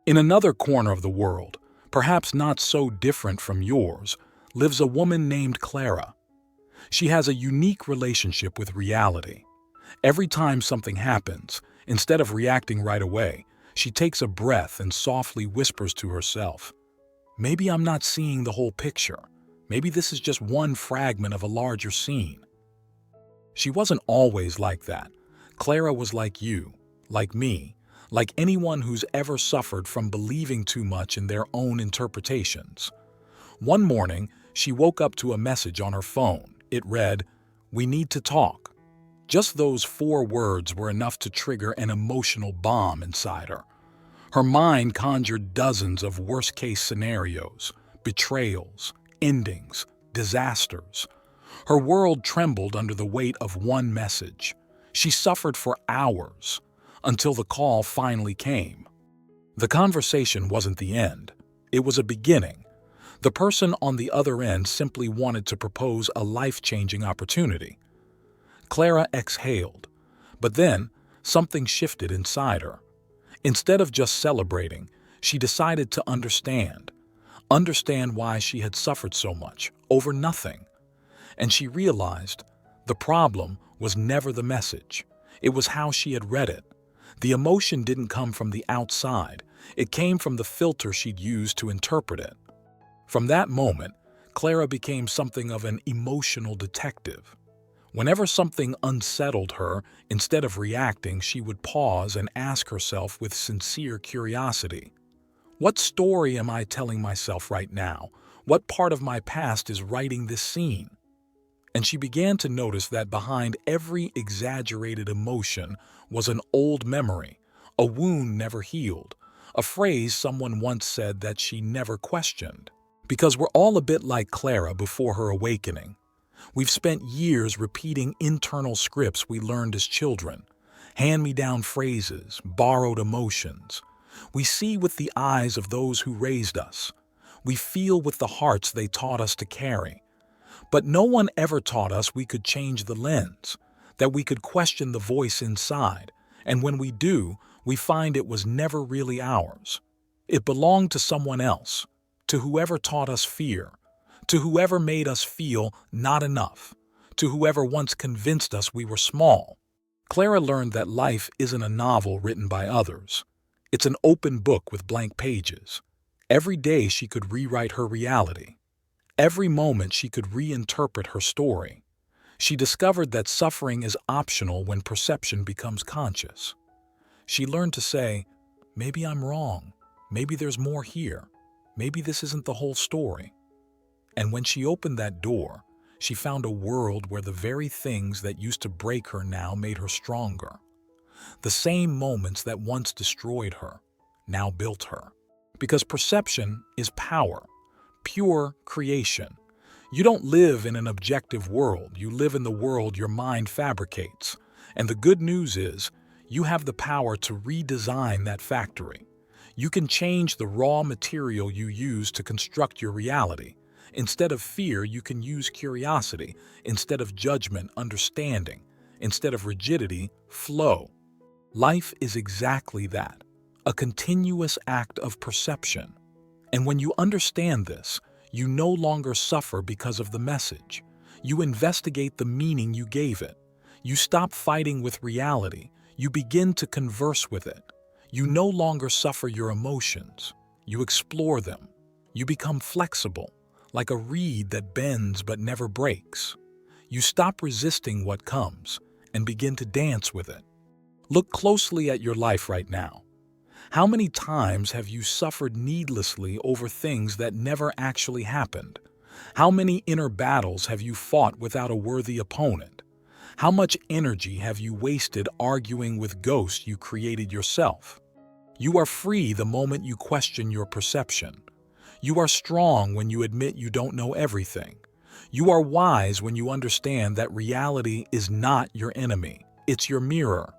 In another corner of the world, perhaps not so different from yours, lives a woman named Clara. She has a unique relationship with reality. Every time something happens, instead of reacting right away, she takes a breath and softly whispers to herself, maybe I'm not seeing the whole picture. Maybe this is just one fragment of a larger scene. She wasn't always like that. Clara was like you, like me, like anyone who's ever suffered from believing too much in their own interpretations. One morning, she woke up to a message on her phone. It read, "We need to talk." Just those 4 words were enough to trigger an emotional bomb inside her. Her mind conjured dozens of worst-case scenarios, betrayals, endings, disasters. Her world trembled under the weight of one message. She suffered for hours, until the call finally came. The conversation wasn't the end. It was a beginning. The person on the other end simply wanted to propose a life-changing opportunity. Clara exhaled, but then something shifted inside her. Instead of just celebrating, she decided to understand why she had suffered so much over nothing. And she realized the problem was never the message. It was how she had read it. The emotion didn't come from the outside. It came from the filter she'd used to interpret it. From that moment, Clara became something of an emotional detective. Whenever something unsettled her, instead of reacting, she would pause and ask herself with sincere curiosity, what story am I telling myself right now? What part of my past is writing this scene? And she began to notice that behind every exaggerated emotion was an old memory, a wound never healed, a phrase someone once said that she never questioned. Because we're all a bit like Clara before her awakening. We've spent years repeating internal scripts we learned as children, hand-me-down phrases, borrowed emotions. We see with the eyes of those who raised us. We feel with the hearts they taught us to carry. But no one ever taught us we could change the lens, that we could question the voice inside, and when we do, we find it was never really ours. It belonged to someone else, to whoever taught us fear, to whoever made us feel not enough, to whoever once convinced us we were small. Clara learned that life isn't a novel written by others. It's an open book with blank pages. Every day she could rewrite her reality. Every moment she could reinterpret her story. She discovered that suffering is optional when perception becomes conscious. She learned to say, maybe I'm wrong, maybe there's more here, maybe this isn't the whole story. And when she opened that door, she found a world where the very things that used to break her now made her stronger. The same moments that once destroyed her now built her. Because perception is power. Pure creation. You don't live in an objective world, you live in the world your mind fabricates. And the good news is, you have the power to redesign that factory. You can change the raw material you use to construct your reality. Instead of fear, you can use curiosity. Instead of judgment, understanding. Instead of rigidity, flow. Life is exactly that, a continuous act of perception. And when you understand this, you no longer suffer because of the message. You investigate the meaning you gave it. You stop fighting with reality. You begin to converse with it. You no longer suffer your emotions. You explore them. You become flexible, like a reed that bends but never breaks. You stop resisting what comes and begin to dance with it. Look closely at your life right now. How many times have you suffered needlessly over things that never actually happened? How many inner battles have you fought without a worthy opponent? How much energy have you wasted arguing with ghosts you created yourself? You are free the moment you question your perception. You are strong when you admit you don't know everything. You are wise when you understand that reality is not your enemy, it's your mirror.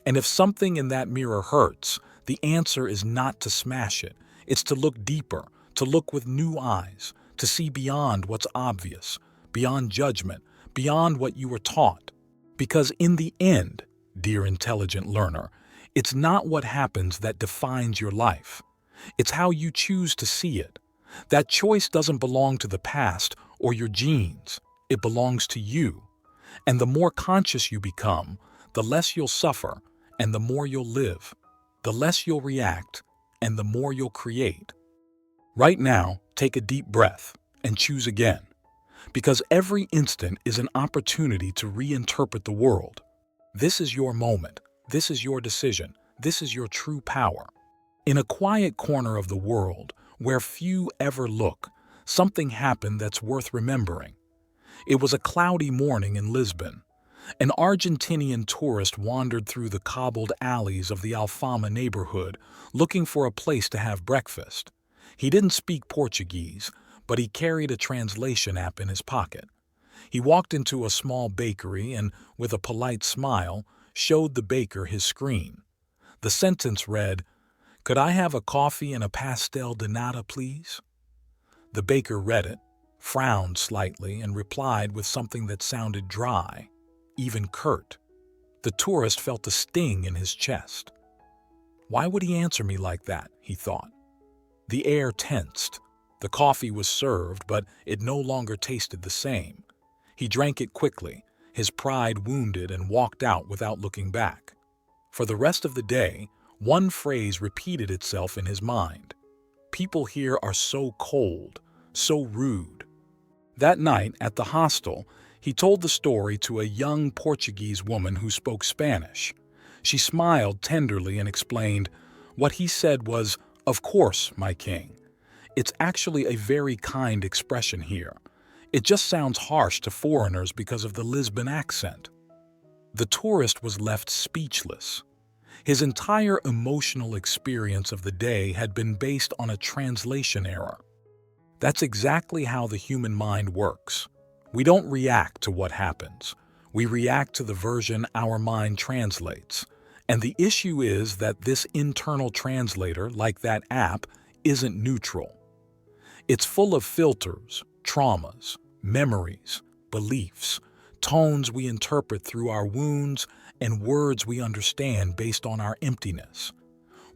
And if something in that mirror hurts, the answer is not to smash it. It's to look deeper, to look with new eyes, to see beyond what's obvious, beyond judgment, beyond what you were taught. Because in the end, dear intelligent learner, it's not what happens that defines your life. It's how you choose to see it. That choice doesn't belong to the past or your genes. It belongs to you. And the more conscious you become, the less you'll suffer and the more you'll live. The less you'll react and the more you'll create. Right now, take a deep breath and choose again. Because every instant is an opportunity to reinterpret the world. This is your moment. This is your decision. This is your true power. In a quiet corner of the world, where few ever look, something happened that's worth remembering. It was a cloudy morning in Lisbon. An Argentinian tourist wandered through the cobbled alleys of the Alfama neighborhood, looking for a place to have breakfast. He didn't speak Portuguese, but he carried a translation app in his pocket. He walked into a small bakery and, with a polite smile, showed the baker his screen. The sentence read, "Could I have a coffee and a pastel de nata, please?" The baker read it, frowned slightly, and replied with something that sounded dry, even curt. The tourist felt a sting in his chest. Why would he answer me like that, he thought. The air tensed. The coffee was served, but it no longer tasted the same. He drank it quickly, his pride wounded, and walked out without looking back. For the rest of the day, one phrase repeated itself in his mind. People here are so cold, so rude. That night at the hostel, he told the story to a young Portuguese woman who spoke Spanish. She smiled tenderly and explained, "What he said was, 'Of course, my king.' It's actually a very kind expression here. It just sounds harsh to foreigners because of the Lisbon accent." The tourist was left speechless. His entire emotional experience of the day had been based on a translation error. That's exactly how the human mind works. We don't react to what happens. We react to the version our mind translates. And the issue is that this internal translator, like that app, isn't neutral. It's full of filters, traumas, memories, beliefs, tones we interpret through our wounds, and words we understand based on our emptiness.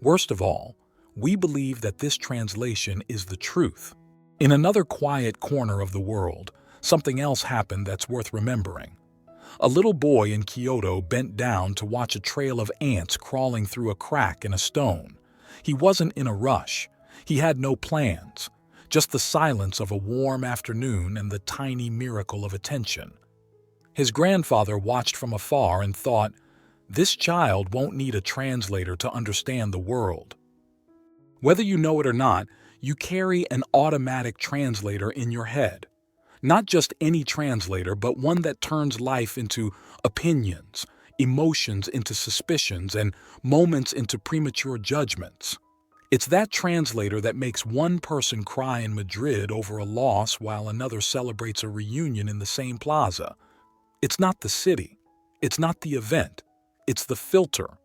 Worst of all, we believe that this translation is the truth. In another quiet corner of the world, something else happened that's worth remembering. A little boy in Kyoto bent down to watch a trail of ants crawling through a crack in a stone. He wasn't in a rush. He had no plans. Just the silence of a warm afternoon and the tiny miracle of attention. His grandfather watched from afar and thought, "This child won't need a translator to understand the world." Whether you know it or not, you carry an automatic translator in your head. Not just any translator, but one that turns life into opinions, emotions into suspicions, and moments into premature judgments. It's that translator that makes one person cry in Madrid over a loss while another celebrates a reunion in the same plaza. It's not the city. It's not the event. It's the filter.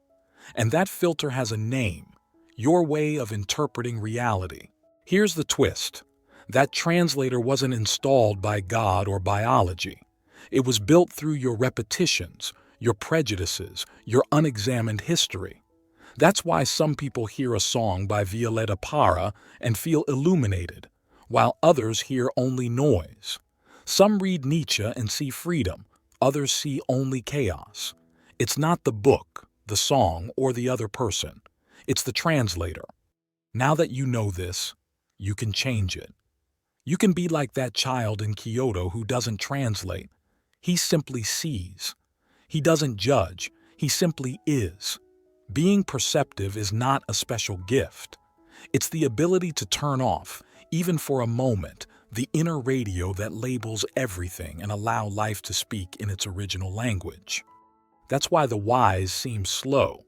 And that filter has a name, your way of interpreting reality. Here's the twist. That translator wasn't installed by God or biology. It was built through your repetitions, your prejudices, your unexamined history. That's why some people hear a song by Violeta Parra and feel illuminated, while others hear only noise. Some read Nietzsche and see freedom, others see only chaos. It's not the book, the song, or the other person. It's the translator. Now that you know this, you can change it. You can be like that child in Kyoto who doesn't translate. He simply sees. He doesn't judge. He simply is. Being perceptive is not a special gift. It's the ability to turn off, even for a moment, the inner radio that labels everything and allow life to speak in its original language. That's why the wise seem slow.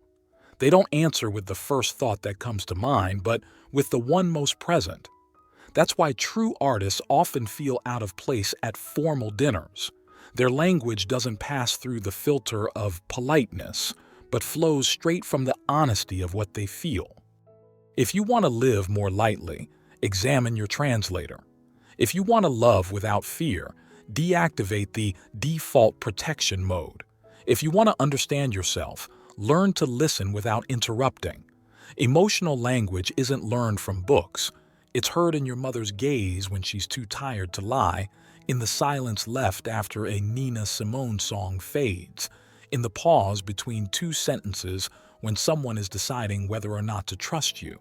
They don't answer with the first thought that comes to mind, but with the one most present. That's why true artists often feel out of place at formal dinners. Their language doesn't pass through the filter of politeness, but flows straight from the honesty of what they feel. If you want to live more lightly, examine your translator. If you want to love without fear, deactivate the default protection mode. If you want to understand yourself, learn to listen without interrupting. Emotional language isn't learned from books. It's heard in your mother's gaze when she's too tired to lie, in the silence left after a Nina Simone song fades, in the pause between two sentences when someone is deciding whether or not to trust you.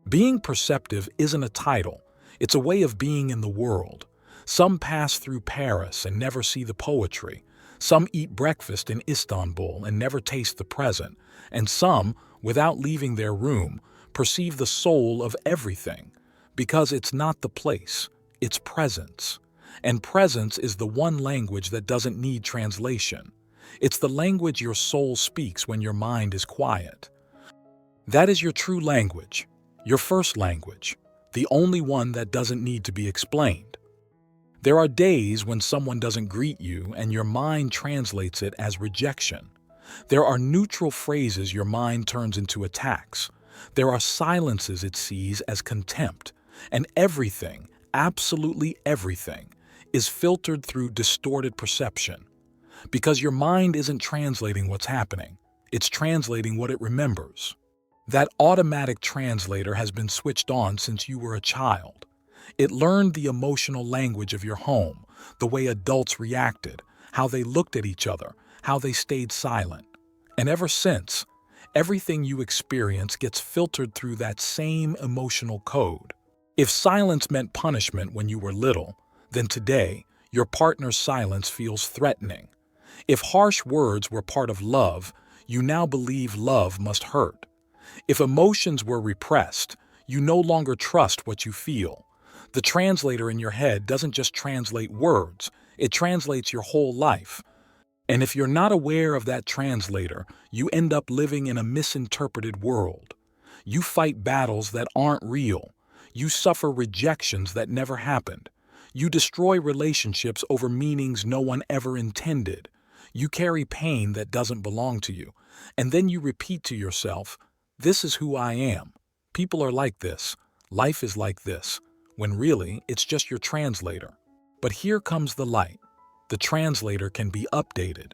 Being perceptive isn't a title. It's a way of being in the world. Some pass through Paris and never see the poetry. Some eat breakfast in Istanbul and never taste the present. And some, without leaving their room, perceive the soul of everything. Because it's not the place, it's presence. And presence is the one language that doesn't need translation. It's the language your soul speaks when your mind is quiet. That is your true language, your first language, the only one that doesn't need to be explained. There are days when someone doesn't greet you and your mind translates it as rejection. There are neutral phrases your mind turns into attacks. There are silences it sees as contempt. And everything, absolutely everything, is filtered through distorted perception. Because your mind isn't translating what's happening, it's translating what it remembers. That automatic translator has been switched on since you were a child. It learned the emotional language of your home, the way adults reacted, how they looked at each other, how they stayed silent. And ever since, everything you experience gets filtered through that same emotional code. If silence meant punishment when you were little, then today, your partner's silence feels threatening. If harsh words were part of love, you now believe love must hurt. If emotions were repressed, you no longer trust what you feel. The translator in your head doesn't just translate words, it translates your whole life. And if you're not aware of that translator, you end up living in a misinterpreted world. You fight battles that aren't real. You suffer rejections that never happened. You destroy relationships over meanings no one ever intended. You carry pain that doesn't belong to you. And then you repeat to yourself, "This is who I am. People are like this. Life is like this." When really, it's just your translator. But here comes the light. The translator can be updated.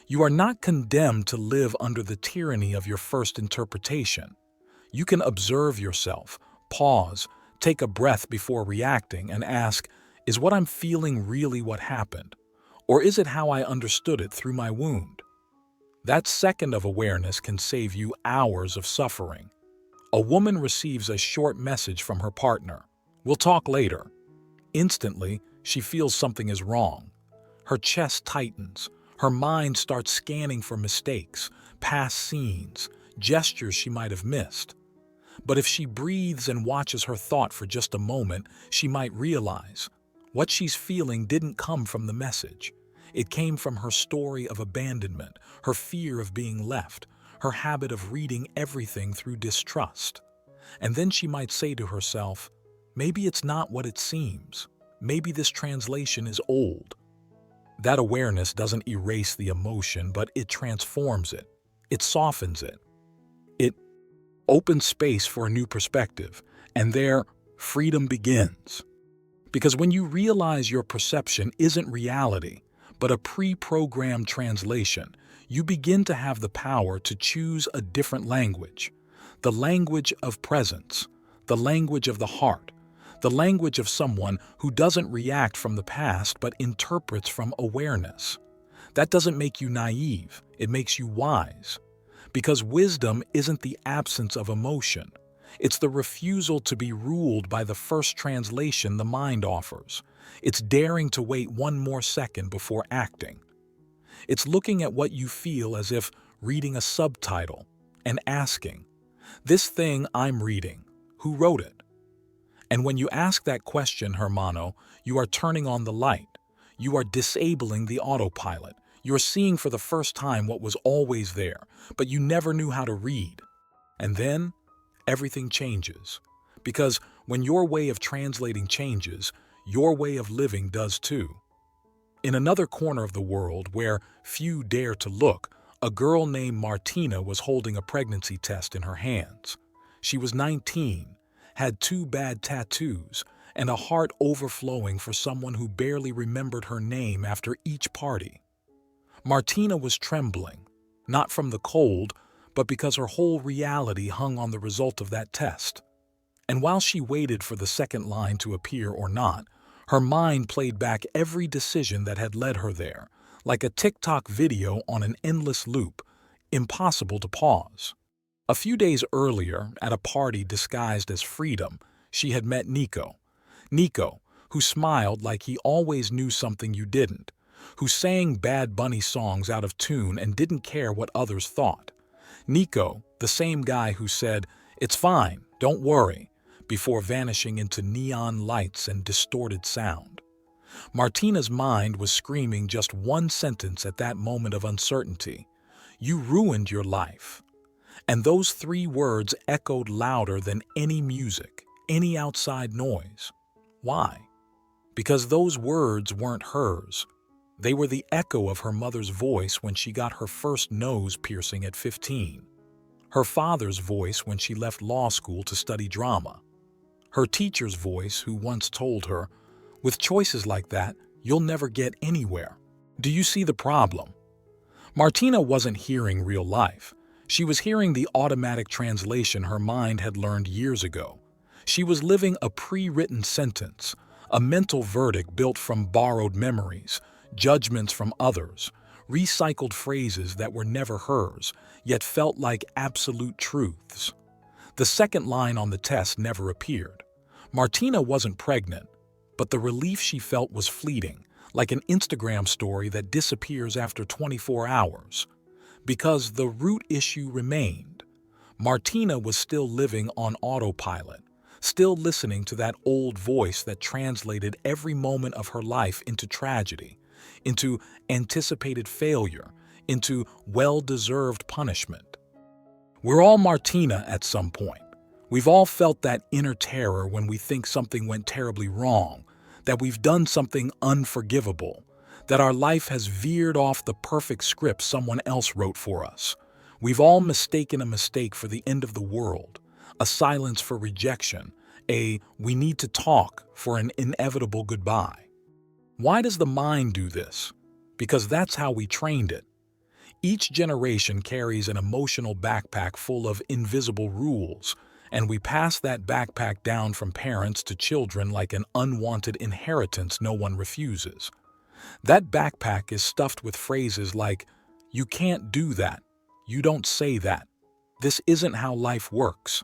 You are not condemned to live under the tyranny of your first interpretation. You can observe yourself, pause, take a breath before reacting, and ask, is what I'm feeling really what happened? Or is it how I understood it through my wound? That second of awareness can save you hours of suffering. A woman receives a short message from her partner. "We'll talk later." Instantly, she feels something is wrong. Her chest tightens. Her mind starts scanning for mistakes, past scenes, gestures she might have missed. But if she breathes and watches her thought for just a moment, she might realize what she's feeling didn't come from the message. It came from her story of abandonment, her fear of being left, her habit of reading everything through distrust. And then she might say to herself, maybe it's not what it seems. Maybe this translation is old. That awareness doesn't erase the emotion, but it transforms it. It softens it. It opens space for a new perspective, and there, freedom begins. Because when you realize your perception isn't reality, but a pre-programmed translation, you begin to have the power to choose a different language. The language of presence, the language of the heart, the language of someone who doesn't react from the past but interprets from awareness. That doesn't make you naive, it makes you wise. Because wisdom isn't the absence of emotion. It's the refusal to be ruled by the first translation the mind offers. It's daring to wait one more second before acting. It's looking at what you feel as if reading a subtitle and asking, "This thing I'm reading, who wrote it?" And when you ask that question, hermano, you are turning on the light. You are disabling the autopilot. You're seeing for the first time what was always there, but you never knew how to read. And then everything changes. Because when your way of translating changes, your way of living does too. In another corner of the world where few dare to look, a girl named Martina was holding a pregnancy test in her hands. She was 19, had 2 bad tattoos, and a heart overflowing for someone who barely remembered her name after each party. Martina was trembling, not from the cold, but because her whole reality hung on the result of that test. And while she waited for the second line to appear or not, her mind played back every decision that had led her there, like a TikTok video on an endless loop, impossible to pause. A few days earlier, at a party disguised as freedom, she had met Nico. Nico, who smiled like he always knew something you didn't, who sang Bad Bunny songs out of tune and didn't care what others thought. Nico, the same guy who said, "It's fine, don't worry," before vanishing into neon lights and distorted sound. Martina's mind was screaming just one sentence at that moment of uncertainty: "You ruined your life." And those 3 words echoed louder than any music, any outside noise. Why? Because those words weren't hers. They were the echo of her mother's voice when she got her first nose piercing at 15. Her father's voice when she left law school to study drama. Her teacher's voice who once told her, "With choices like that, you'll never get anywhere." Do you see the problem? Martina wasn't hearing real life. She was hearing the automatic translation her mind had learned years ago. She was living a pre-written sentence, a mental verdict built from borrowed memories, judgments from others, recycled phrases that were never hers, yet felt like absolute truths. The second line on the test never appeared. Martina wasn't pregnant, but the relief she felt was fleeting, like an Instagram story that disappears after 24 hours. Because the root issue remained. Martina was still living on autopilot, still listening to that old voice that translated every moment of her life into tragedy, into anticipated failure, into well-deserved punishment. We're all Martina at some point. We've all felt that inner terror when we think something went terribly wrong, that we've done something unforgivable, that our life has veered off the perfect script someone else wrote for us. We've all mistaken a mistake for the end of the world, a silence for rejection, a "we need to talk" for an inevitable goodbye. Why does the mind do this? Because that's how we trained it. Each generation carries an emotional backpack full of invisible rules, and we pass that backpack down from parents to children like an unwanted inheritance no one refuses. That backpack is stuffed with phrases like, "You can't do that," "You don't say that," "This isn't how life works."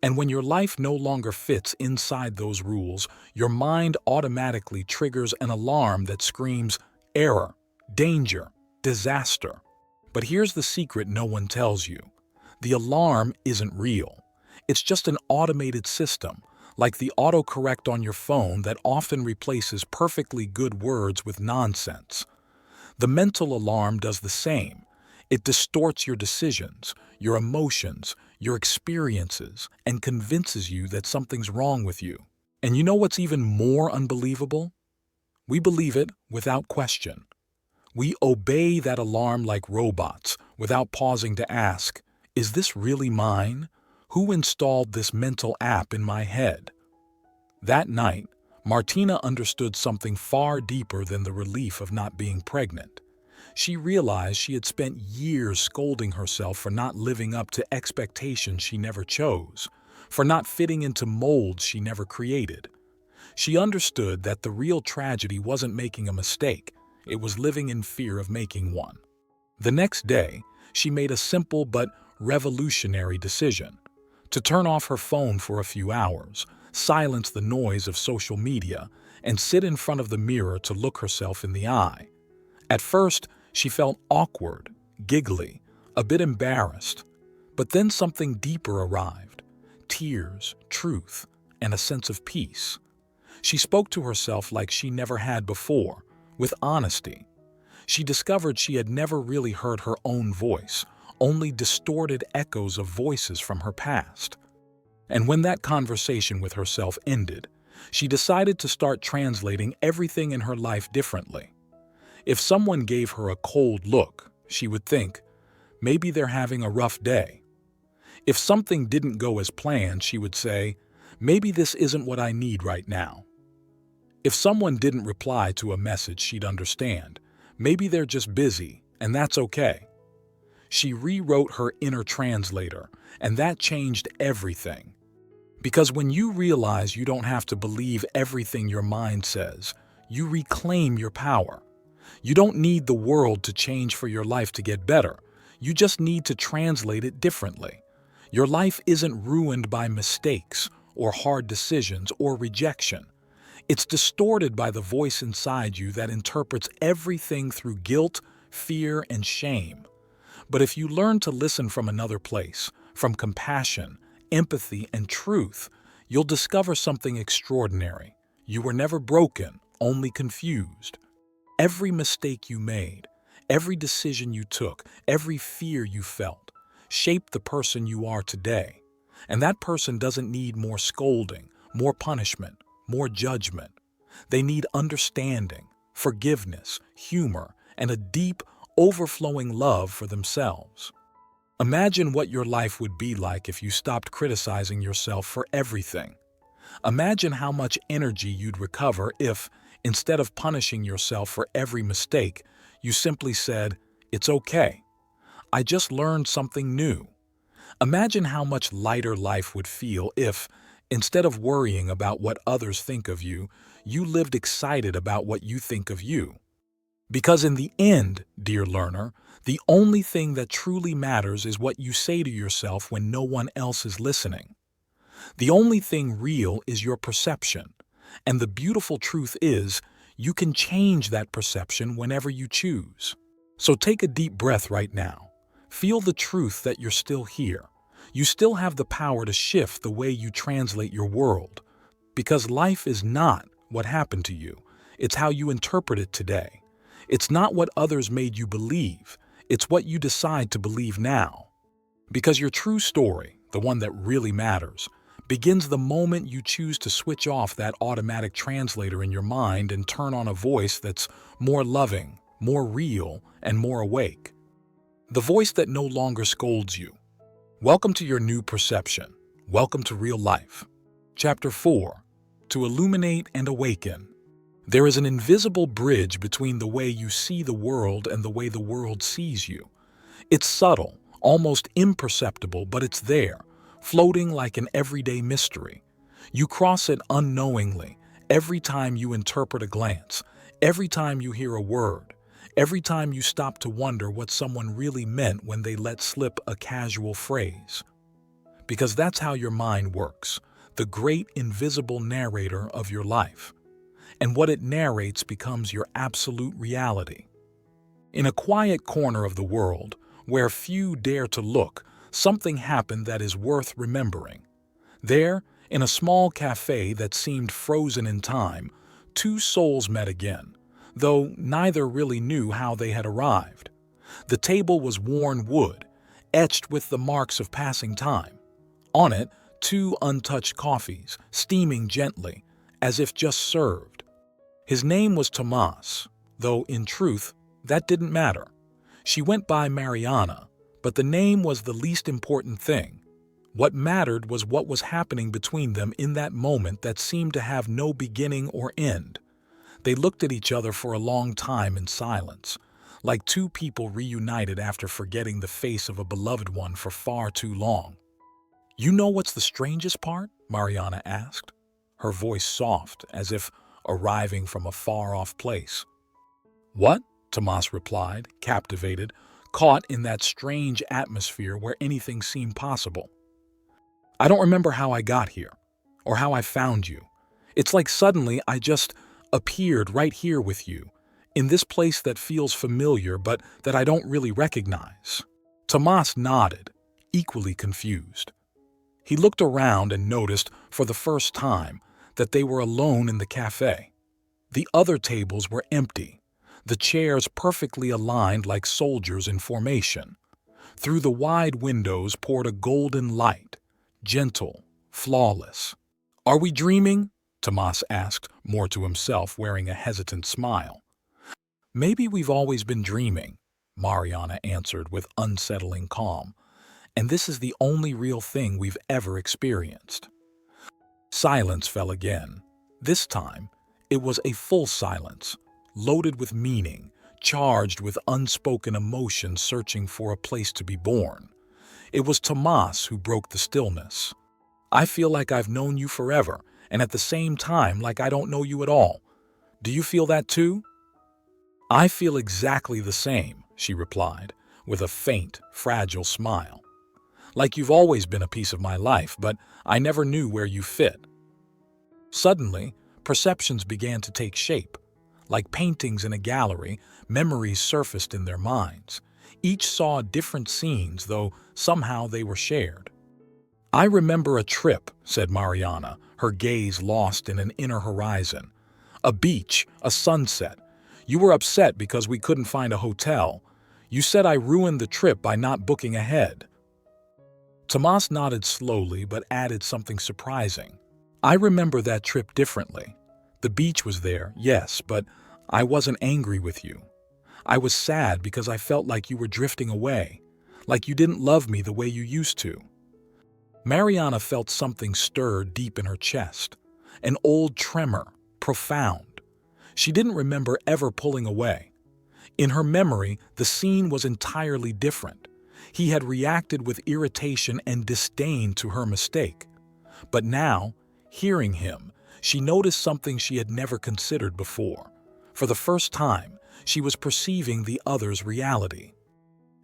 And when your life no longer fits inside those rules, your mind automatically triggers an alarm that screams, "Error, danger, disaster." But here's the secret no one tells you. The alarm isn't real. It's just an automated system, like the autocorrect on your phone that often replaces perfectly good words with nonsense. The mental alarm does the same. It distorts your decisions, your emotions, your experiences, and convinces you that something's wrong with you. And you know what's even more unbelievable? We believe it without question. We obey that alarm like robots, without pausing to ask, "Is this really mine? Who installed this mental app in my head?" That night, Martina understood something far deeper than the relief of not being pregnant. She realized she had spent years scolding herself for not living up to expectations she never chose, for not fitting into molds she never created. She understood that the real tragedy wasn't making a mistake, it was living in fear of making one. The next day, She made a simple but revolutionary decision: to turn off her phone for a few hours, silence the noise of social media, and sit in front of the mirror to look herself in the eye. At first, she felt awkward, giggly, a bit embarrassed. But then something deeper arrived: tears, truth, and a sense of peace. She spoke to herself like she never had before, with honesty. She discovered she had never really heard her own voice, only distorted echoes of voices from her past. And when that conversation with herself ended, she decided to start translating everything in her life differently. If someone gave her a cold look, she would think, maybe they're having a rough day. If something didn't go as planned, she would say, maybe this isn't what I need right now. If someone didn't reply to a message, she'd understand, maybe they're just busy, and that's okay. She rewrote her inner translator, and that changed everything. Because when you realize you don't have to believe everything your mind says, you reclaim your power. You don't need the world to change for your life to get better. You just need to translate it differently. Your life isn't ruined by mistakes or hard decisions or rejection. It's distorted by the voice inside you that interprets everything through guilt, fear, and shame. But if you learn to listen from another place, from compassion, empathy, and truth, you'll discover something extraordinary. You were never broken, only confused. Every mistake you made, every decision you took, every fear you felt, shaped the person you are today. And that person doesn't need more scolding, more punishment, more judgment. They need understanding, forgiveness, humor, and a deep, overflowing love for themselves. Imagine what your life would be like if you stopped criticizing yourself for everything. Imagine how much energy you'd recover if, instead of punishing yourself for every mistake, you simply said, "It's okay. I just learned something new." Imagine how much lighter life would feel if, instead of worrying about what others think of you, you lived excited about what you think of you. Because in the end, dear learner, the only thing that truly matters is what you say to yourself when no one else is listening. The only thing real is your perception, and the beautiful truth is, you can change that perception whenever you choose. So take a deep breath right now. Feel the truth that you're still here. You still have the power to shift the way you translate your world. Because life is not what happened to you. It's how you interpret it today. It's not what others made you believe. It's what you decide to believe now. Because your true story, the one that really matters, begins the moment you choose to switch off that automatic translator in your mind and turn on a voice that's more loving, more real, and more awake. The voice that no longer scolds you. Welcome to your new perception. Welcome to real life. Chapter 4. To illuminate and awaken. There is an invisible bridge between the way you see the world and the way the world sees you. It's subtle, almost imperceptible, but it's there, floating like an everyday mystery. You cross it unknowingly, every time you interpret a glance, every time you hear a word, every time you stop to wonder what someone really meant when they let slip a casual phrase. Because that's how your mind works, the great invisible narrator of your life. And what it narrates becomes your absolute reality. In a quiet corner of the world, where few dare to look, something happened that is worth remembering. There, in a small cafe that seemed frozen in time, two souls met again, though neither really knew how they had arrived. The table was worn wood, etched with the marks of passing time. On it, two untouched coffees, steaming gently, as if just served. His name was Tomas, though in truth, that didn't matter. She went by Mariana, but the name was the least important thing. What mattered was what was happening between them in that moment that seemed to have no beginning or end. They looked at each other for a long time in silence, like two people reunited after forgetting the face of a beloved one for far too long. "You know what's the strangest part?" Mariana asked, her voice soft, as if arriving from a far-off place. "What?" Tomas replied, captivated, caught in that strange atmosphere where anything seemed possible. I don't remember how I got here, or how I found you. It's like suddenly I just appeared right here with you, in this place that feels familiar but that I don't really recognize. Tomas nodded, equally confused. He looked around and noticed, for the first time, that they were alone in the cafe. The other tables were empty, the chairs perfectly aligned like soldiers in formation. Through the wide windows poured a golden light, gentle, flawless. "Are we dreaming?" Tomas asked, more to himself, wearing a hesitant smile. "Maybe we've always been dreaming," Mariana answered with unsettling calm, "and this is the only real thing we've ever experienced." Silence fell again. This time, it was a full silence, loaded with meaning, charged with unspoken emotion searching for a place to be born. It was Tomas who broke the stillness. "I feel like I've known you forever, and at the same time like I don't know you at all. Do you feel that too?" "I feel exactly the same," she replied, with a faint, fragile smile. "Like you've always been a piece of my life, but I never knew where you fit." Suddenly, perceptions began to take shape. Like paintings in a gallery, memories surfaced in their minds. Each saw different scenes, though somehow they were shared. "I remember a trip," said Mariana, her gaze lost in an inner horizon. "A beach, a sunset. You were upset because we couldn't find a hotel. You said I ruined the trip by not booking ahead." Tomas nodded slowly but added something surprising. "I remember that trip differently. The beach was there, yes, but I wasn't angry with you. I was sad because I felt like you were drifting away, like you didn't love me the way you used to." Mariana felt something stir deep in her chest, an old tremor, profound. She didn't remember ever pulling away. In her memory, the scene was entirely different. He had reacted with irritation and disdain to her mistake. But now, hearing him, she noticed something she had never considered before. For the first time, she was perceiving the other's reality.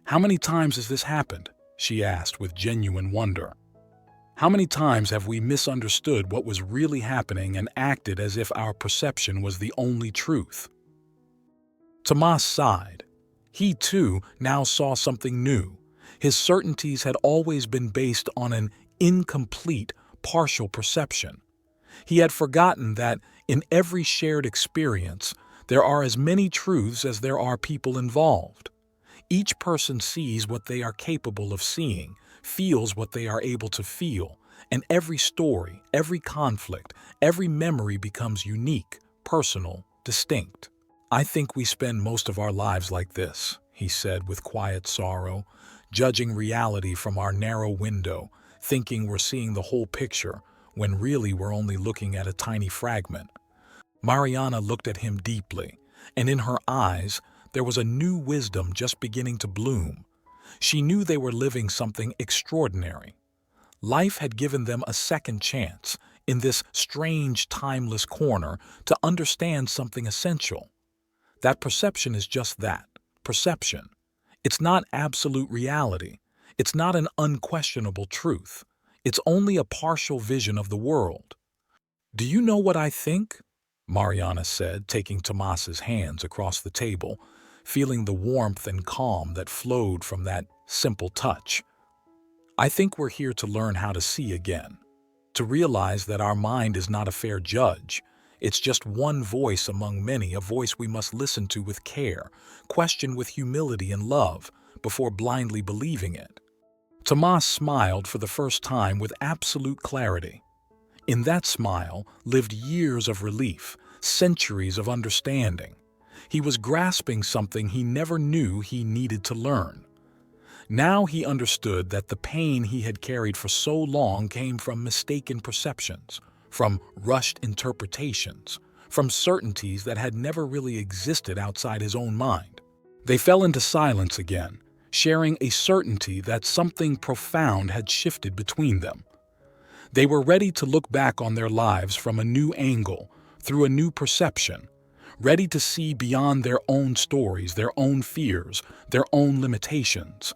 "How many times has this happened?" she asked with genuine wonder. "How many times have we misunderstood what was really happening and acted as if our perception was the only truth?" Tomas sighed. He, too, now saw something new. His certainties had always been based on an incomplete, partial perception. He had forgotten that, in every shared experience, there are as many truths as there are people involved. Each person sees what they are capable of seeing, feels what they are able to feel, and every story, every conflict, every memory becomes unique, personal, distinct. "I think we spend most of our lives like this," he said with quiet sorrow, "judging reality from our narrow window, thinking we're seeing the whole picture, when really we're only looking at a tiny fragment." Mariana looked at him deeply, and in her eyes there was a new wisdom just beginning to bloom. She knew they were living something extraordinary. Life had given them a second chance, in this strange, timeless corner, to understand something essential. That perception is just that, perception. It's not absolute reality. It's not an unquestionable truth. It's only a partial vision of the world. "Do you know what I think?" Mariana said, taking Tomas's hands across the table, feeling the warmth and calm that flowed from that simple touch. "I think we're here to learn how to see again, to realize that our mind is not a fair judge. It's just one voice among many, a voice we must listen to with care, question with humility and love, before blindly believing it." Tomas smiled for the first time with absolute clarity. In that smile lived years of relief, centuries of understanding. He was grasping something he never knew he needed to learn. Now he understood that the pain he had carried for so long came from mistaken perceptions, from rushed interpretations, from certainties that had never really existed outside his own mind. They fell into silence again, sharing a certainty that something profound had shifted between them. They were ready to look back on their lives from a new angle, through a new perception, ready to see beyond their own stories, their own fears, their own limitations.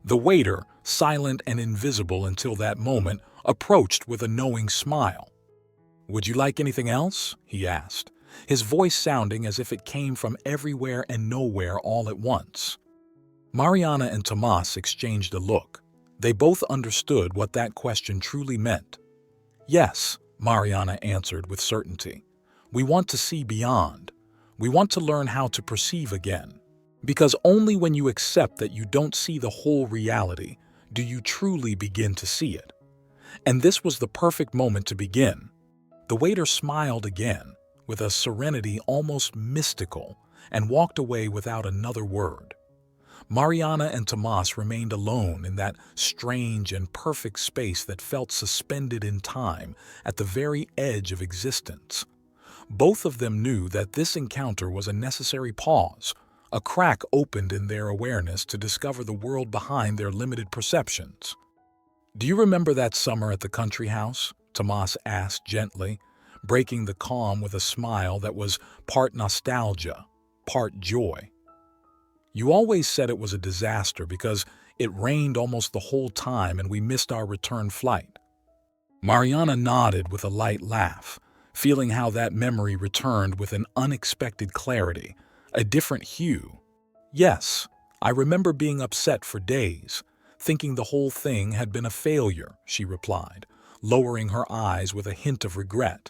The waiter, silent and invisible until that moment, approached with a knowing smile. "Would you like anything else?" he asked, his voice sounding as if it came from everywhere and nowhere all at once. Mariana and Tomas exchanged a look. They both understood what that question truly meant. "Yes," Mariana answered with certainty. "We want to see beyond. We want to learn how to perceive again. Because only when you accept that you don't see the whole reality do you truly begin to see it." And this was the perfect moment to begin. The waiter smiled again, with a serenity almost mystical, and walked away without another word. Mariana and Tomas remained alone in that strange and perfect space that felt suspended in time at the very edge of existence. Both of them knew that this encounter was a necessary pause. A crack opened in their awareness to discover the world behind their limited perceptions. "Do you remember that summer at the country house?" Tomas asked gently, breaking the calm with a smile that was part nostalgia, part joy. "You always said it was a disaster because it rained almost the whole time and we missed our return flight." Mariana nodded with a light laugh, feeling how that memory returned with an unexpected clarity, a different hue. "Yes, I remember being upset for days, thinking the whole thing had been a failure," she replied, lowering her eyes with a hint of regret.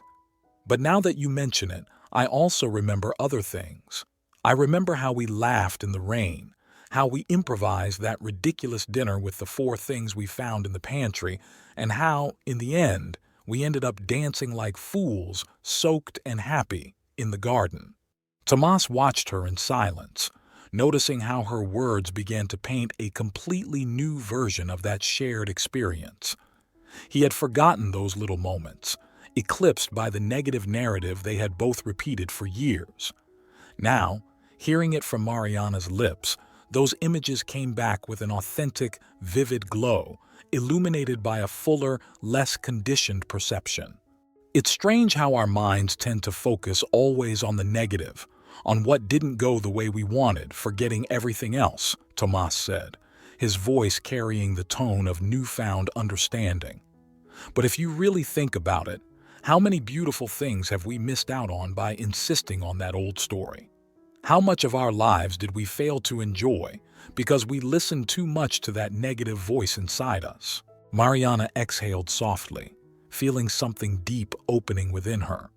"But now that you mention it, I also remember other things. I remember how we laughed in the rain, how we improvised that ridiculous dinner with the 4 things we found in the pantry, and how, in the end, we ended up dancing like fools, soaked and happy, in the garden." Tomas watched her in silence, noticing how her words began to paint a completely new version of that shared experience. He had forgotten those little moments, eclipsed by the negative narrative they had both repeated for years. Now, hearing it from Mariana's lips, those images came back with an authentic, vivid glow, illuminated by a fuller, less conditioned perception. It's strange how our minds tend to focus always on the negative, on what didn't go the way we wanted, forgetting everything else, Tomas said, his voice carrying the tone of newfound understanding. But if you really think about it, how many beautiful things have we missed out on by insisting on that old story? How much of our lives did we fail to enjoy because we listened too much to that negative voice inside us? Mariana exhaled softly, feeling something deep opening within her.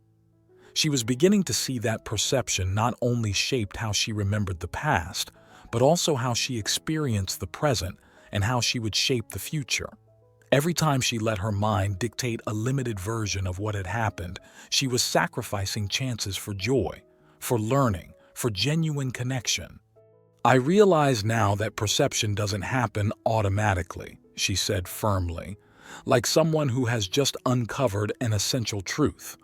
She was beginning to see that perception not only shaped how she remembered the past, but also how she experienced the present and how she would shape the future. Every time she let her mind dictate a limited version of what had happened, she was sacrificing chances for joy, for learning, for genuine connection. "I realize now that perception doesn't happen automatically," she said firmly, like someone who has just uncovered an essential truth.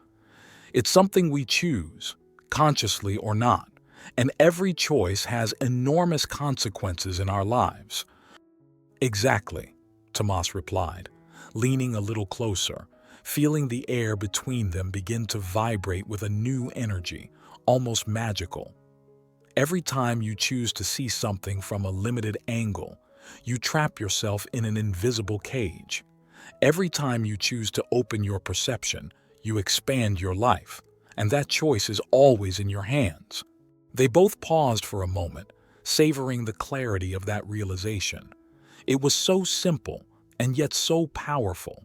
"It's something we choose, consciously or not, and every choice has enormous consequences in our lives." "Exactly," Tomas replied, leaning a little closer, feeling the air between them begin to vibrate with a new energy, almost magical. "Every time you choose to see something from a limited angle, you trap yourself in an invisible cage. Every time you choose to open your perception, you expand your life, and that choice is always in your hands." They both paused for a moment, savoring the clarity of that realization. It was so simple, and yet so powerful.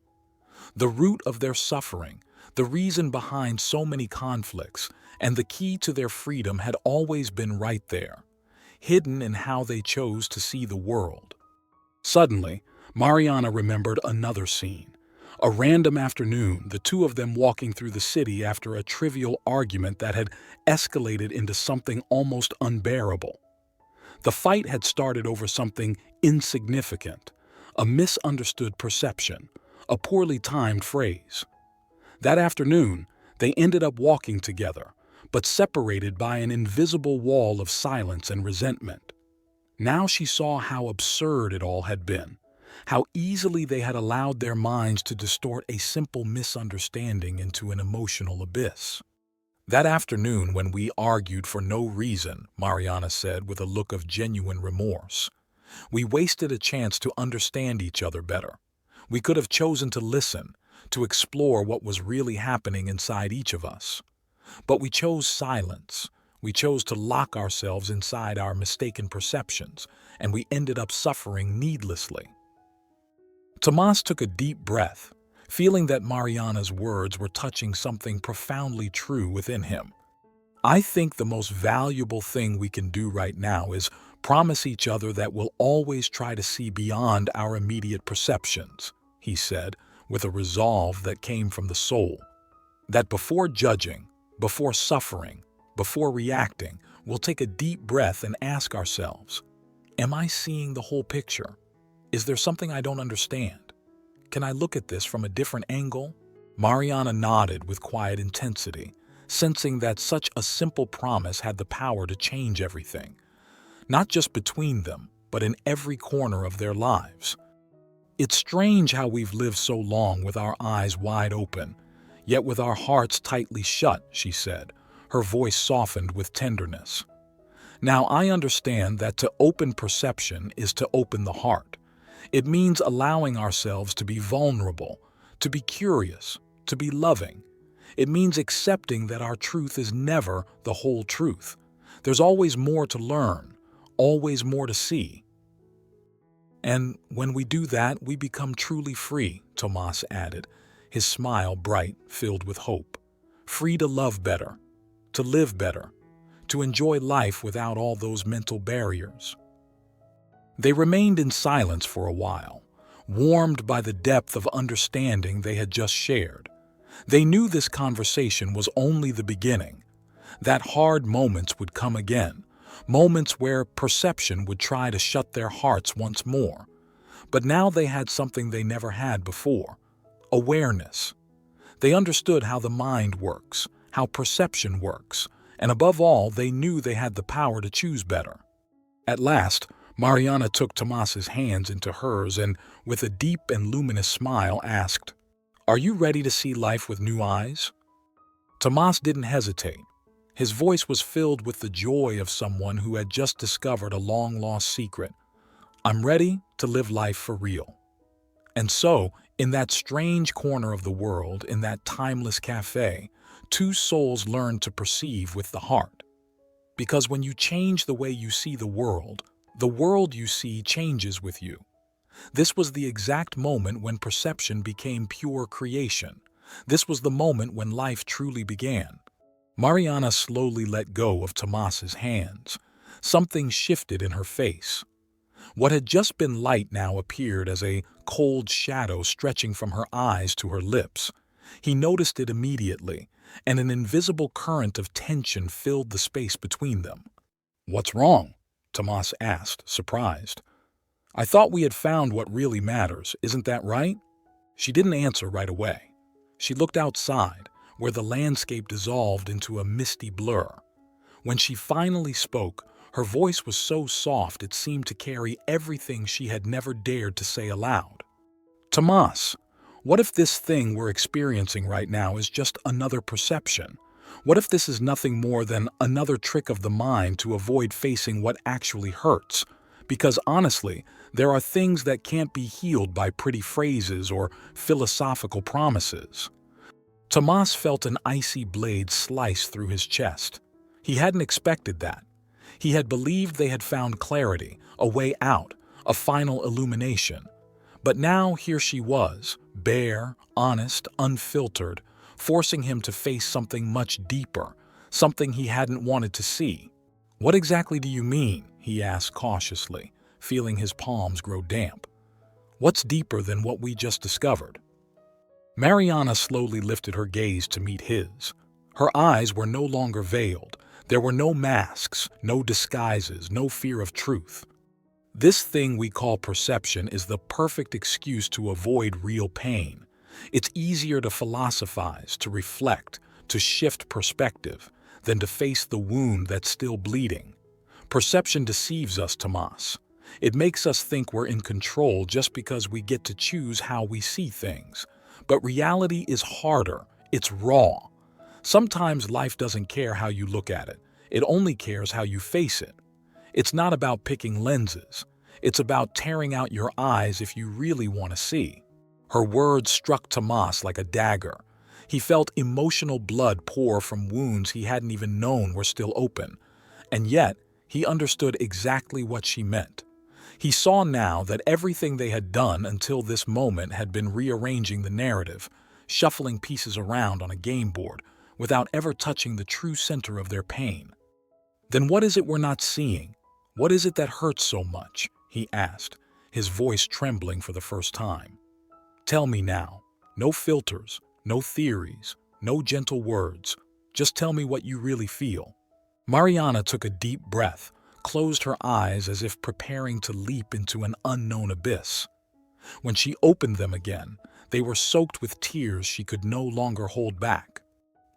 The root of their suffering, the reason behind so many conflicts, and the key to their freedom had always been right there, hidden in how they chose to see the world. Suddenly, Mariana remembered another scene. A random afternoon, the two of them walking through the city after a trivial argument that had escalated into something almost unbearable. The fight had started over something insignificant, a misunderstood perception, a poorly timed phrase. That afternoon, they ended up walking together, but separated by an invisible wall of silence and resentment. Now she saw how absurd it all had been, how easily they had allowed their minds to distort a simple misunderstanding into an emotional abyss. That afternoon when we argued for no reason, Mariana said with a look of genuine remorse, we wasted a chance to understand each other better. We could have chosen to listen, to explore what was really happening inside each of us. But we chose silence. We chose to lock ourselves inside our mistaken perceptions, and we ended up suffering needlessly. Tomas took a deep breath, feeling that Mariana's words were touching something profoundly true within him. I think the most valuable thing we can do right now is promise each other that we'll always try to see beyond our immediate perceptions, he said, with a resolve that came from the soul. That before judging, before suffering, before reacting, we'll take a deep breath and ask ourselves, am I seeing the whole picture? Is there something I don't understand? Can I look at this from a different angle? Mariana nodded with quiet intensity, sensing that such a simple promise had the power to change everything, not just between them, but in every corner of their lives. It's strange how we've lived so long with our eyes wide open, yet with our hearts tightly shut, she said, her voice softened with tenderness. Now I understand that to open perception is to open the heart. It means allowing ourselves to be vulnerable, to be curious, to be loving. It means accepting that our truth is never the whole truth. There's always more to learn, always more to see. And when we do that, we become truly free, Tomas added, his smile bright, filled with hope. Free to love better, to live better, to enjoy life without all those mental barriers. They remained in silence for a while, warmed by the depth of understanding they had just shared. They knew this conversation was only the beginning, that hard moments would come again, moments where perception would try to shut their hearts once more. But now they had something they never had before, awareness. They understood how the mind works, how perception works, and above all, they knew they had the power to choose better. At last, Mariana took Tomas's hands into hers and, with a deep and luminous smile, asked, "Are you ready to see life with new eyes?" Tomas didn't hesitate. His voice was filled with the joy of someone who had just discovered a long-lost secret. "I'm ready to live life for real." And so, in that strange corner of the world, in that timeless cafe, two souls learned to perceive with the heart. Because when you change the way you see the world you see changes with you. This was the exact moment when perception became pure creation. This was the moment when life truly began. Mariana slowly let go of Tomas's hands. Something shifted in her face. What had just been light now appeared as a cold shadow stretching from her eyes to her lips. He noticed it immediately, and an invisible current of tension filled the space between them. "What's wrong?" Tomas asked, surprised. "I thought we had found what really matters, isn't that right?" She didn't answer right away. She looked outside, where the landscape dissolved into a misty blur. When she finally spoke, her voice was so soft it seemed to carry everything she had never dared to say aloud. "Tomas, what if this thing we're experiencing right now is just another perception? What if this is nothing more than another trick of the mind to avoid facing what actually hurts? Because honestly, there are things that can't be healed by pretty phrases or philosophical promises." Tomas felt an icy blade slice through his chest. He hadn't expected that. He had believed they had found clarity, a way out, a final illumination. But now here she was, bare, honest, unfiltered, forcing him to face something much deeper, something he hadn't wanted to see. "What exactly do you mean?" he asked cautiously, feeling his palms grow damp. "What's deeper than what we just discovered?" Mariana slowly lifted her gaze to meet his. Her eyes were no longer veiled. There were no masks, no disguises, no fear of truth. "This thing we call perception is the perfect excuse to avoid real pain. It's easier to philosophize, to reflect, to shift perspective, than to face the wound that's still bleeding. Perception deceives us, Tomas. It makes us think we're in control just because we get to choose how we see things. But reality is harder. It's raw. Sometimes life doesn't care how you look at it. It only cares how you face it. It's not about picking lenses. It's about tearing out your eyes if you really want to see. Her words struck Tomas like a dagger. He felt emotional blood pour from wounds he hadn't even known were still open. And yet, he understood exactly what she meant. He saw now that everything they had done until this moment had been rearranging the narrative, shuffling pieces around on a game board, without ever touching the true center of their pain. "Then what is it we're not seeing? What is it that hurts so much?" he asked, his voice trembling for the first time. "Tell me now. No filters, no theories, no gentle words. Just tell me what you really feel." Mariana took a deep breath, closed her eyes as if preparing to leap into an unknown abyss. When she opened them again, they were soaked with tears she could no longer hold back.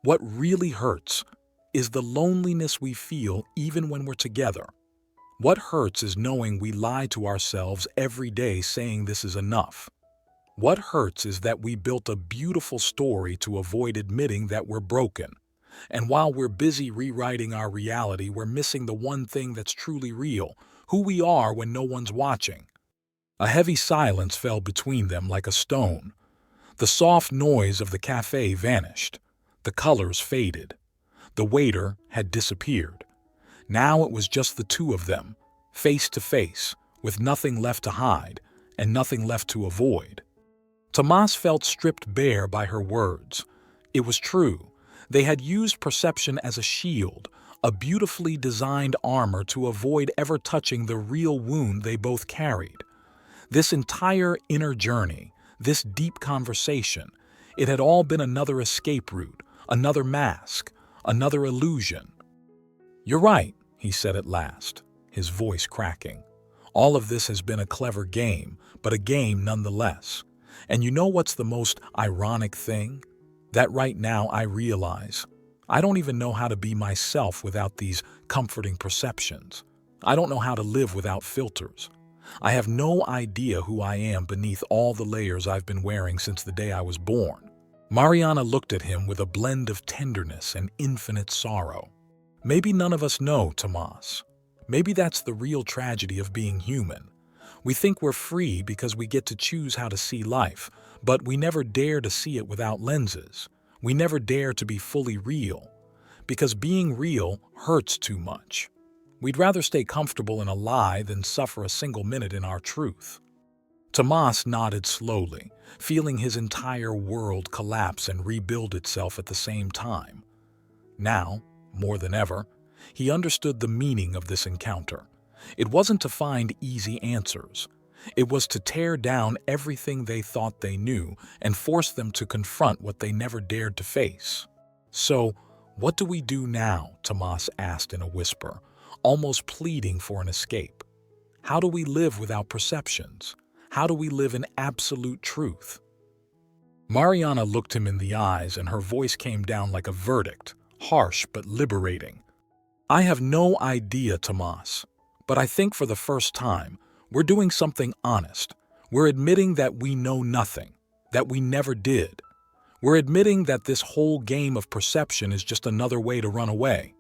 What really hurts is the loneliness we feel even when we're together. What hurts is knowing we lie to ourselves every day saying this is enough. What hurts is that we built a beautiful story to avoid admitting that we're broken. And while we're busy rewriting our reality, we're missing the one thing that's truly real, who we are when no one's watching. A heavy silence fell between them like a stone. The soft noise of the cafe vanished. The colors faded. The waiter had disappeared. Now it was just the two of them, face to face, with nothing left to hide and nothing left to avoid. Tomas felt stripped bare by her words. It was true. They had used perception as a shield, a beautifully designed armor to avoid ever touching the real wound they both carried. This entire inner journey, this deep conversation, it had all been another escape route, another mask, another illusion. "You're right," he said at last, his voice cracking. "All of this has been a clever game, but a game nonetheless. And you know what's the most ironic thing? That right now I realize I don't even know how to be myself without these comforting perceptions. I don't know how to live without filters. I have no idea who I am beneath all the layers I've been wearing since the day I was born." Mariana looked at him with a blend of tenderness and infinite sorrow. "Maybe none of us know, Tomas. Maybe that's the real tragedy of being human. We think we're free because we get to choose how to see life, but we never dare to see it without lenses. We never dare to be fully real, because being real hurts too much. We'd rather stay comfortable in a lie than suffer a single minute in our truth." Tomas nodded slowly, feeling his entire world collapse and rebuild itself at the same time. Now, more than ever, he understood the meaning of this encounter. It wasn't to find easy answers. It was to tear down everything they thought they knew and force them to confront what they never dared to face. "So, what do we do now?" Tomas asked in a whisper, almost pleading for an escape. "How do we live without perceptions? How do we live in absolute truth?" Mariana looked him in the eyes and her voice came down like a verdict, harsh but liberating. "I have no idea, Tomas. But I think for the first time, we're doing something honest. We're admitting that we know nothing, that we never did. We're admitting that this whole game of perception is just another way to run away.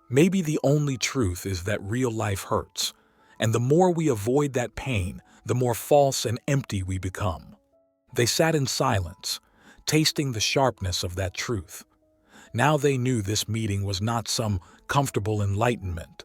Maybe the only truth is that real life hurts, and the more we avoid that pain, the more false and empty we become." They sat in silence, tasting the sharpness of that truth. Now they knew this meeting was not some comfortable enlightenment.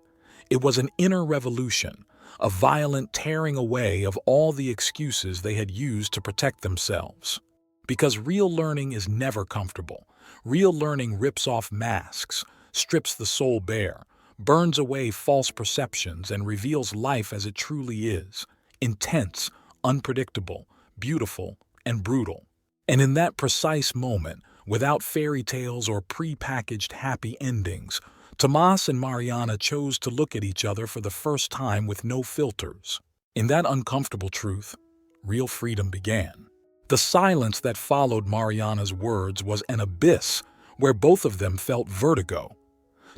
It was an inner revolution, a violent tearing away of all the excuses they had used to protect themselves. Because real learning is never comfortable. Real learning rips off masks, strips the soul bare, burns away false perceptions, and reveals life as it truly is: intense, unpredictable, beautiful, and brutal. And in that precise moment, without fairy tales or pre-packaged happy endings, Tomas and Mariana chose to look at each other for the first time with no filters. In that uncomfortable truth, real freedom began. The silence that followed Mariana's words was an abyss where both of them felt vertigo.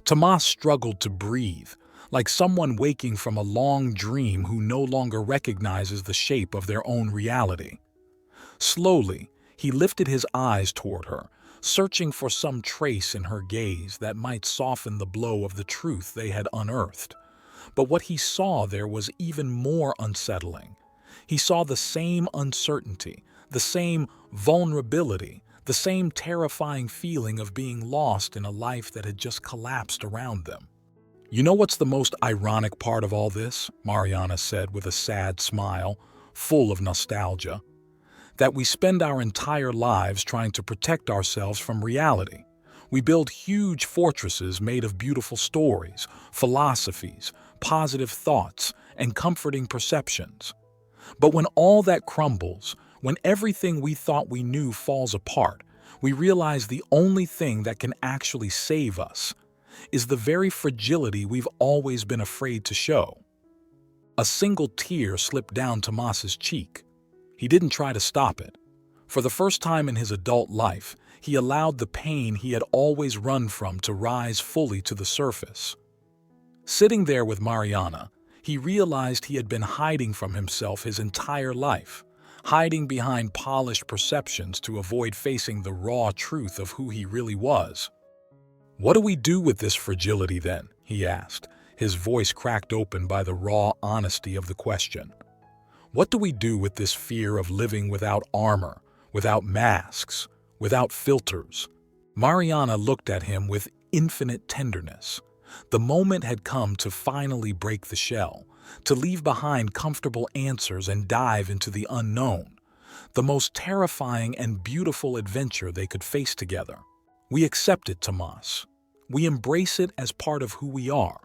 Tomas struggled to breathe, like someone waking from a long dream who no longer recognizes the shape of their own reality. Slowly, he lifted his eyes toward her, searching for some trace in her gaze that might soften the blow of the truth they had unearthed. But what he saw there was even more unsettling. He saw the same uncertainty, the same vulnerability, the same terrifying feeling of being lost in a life that had just collapsed around them. "You know what's the most ironic part of all this?" Mariana said with a sad smile, full of nostalgia. "That we spend our entire lives trying to protect ourselves from reality. We build huge fortresses made of beautiful stories, philosophies, positive thoughts, and comforting perceptions. But when all that crumbles, when everything we thought we knew falls apart, we realize the only thing that can actually save us is the very fragility we've always been afraid to show." A single tear slipped down Tomas's cheek. He didn't try to stop it. For the first time in his adult life, he allowed the pain he had always run from to rise fully to the surface. Sitting there with Mariana, he realized he had been hiding from himself his entire life, hiding behind polished perceptions to avoid facing the raw truth of who he really was. "What do we do with this fragility then?" he asked, his voice cracked open by the raw honesty of the question. "What do we do with this fear of living without armor, without masks, without filters?" Mariana looked at him with infinite tenderness. The moment had come to finally break the shell, to leave behind comfortable answers and dive into the unknown, the most terrifying and beautiful adventure they could face together. "We accept it, Tomas. We embrace it as part of who we are.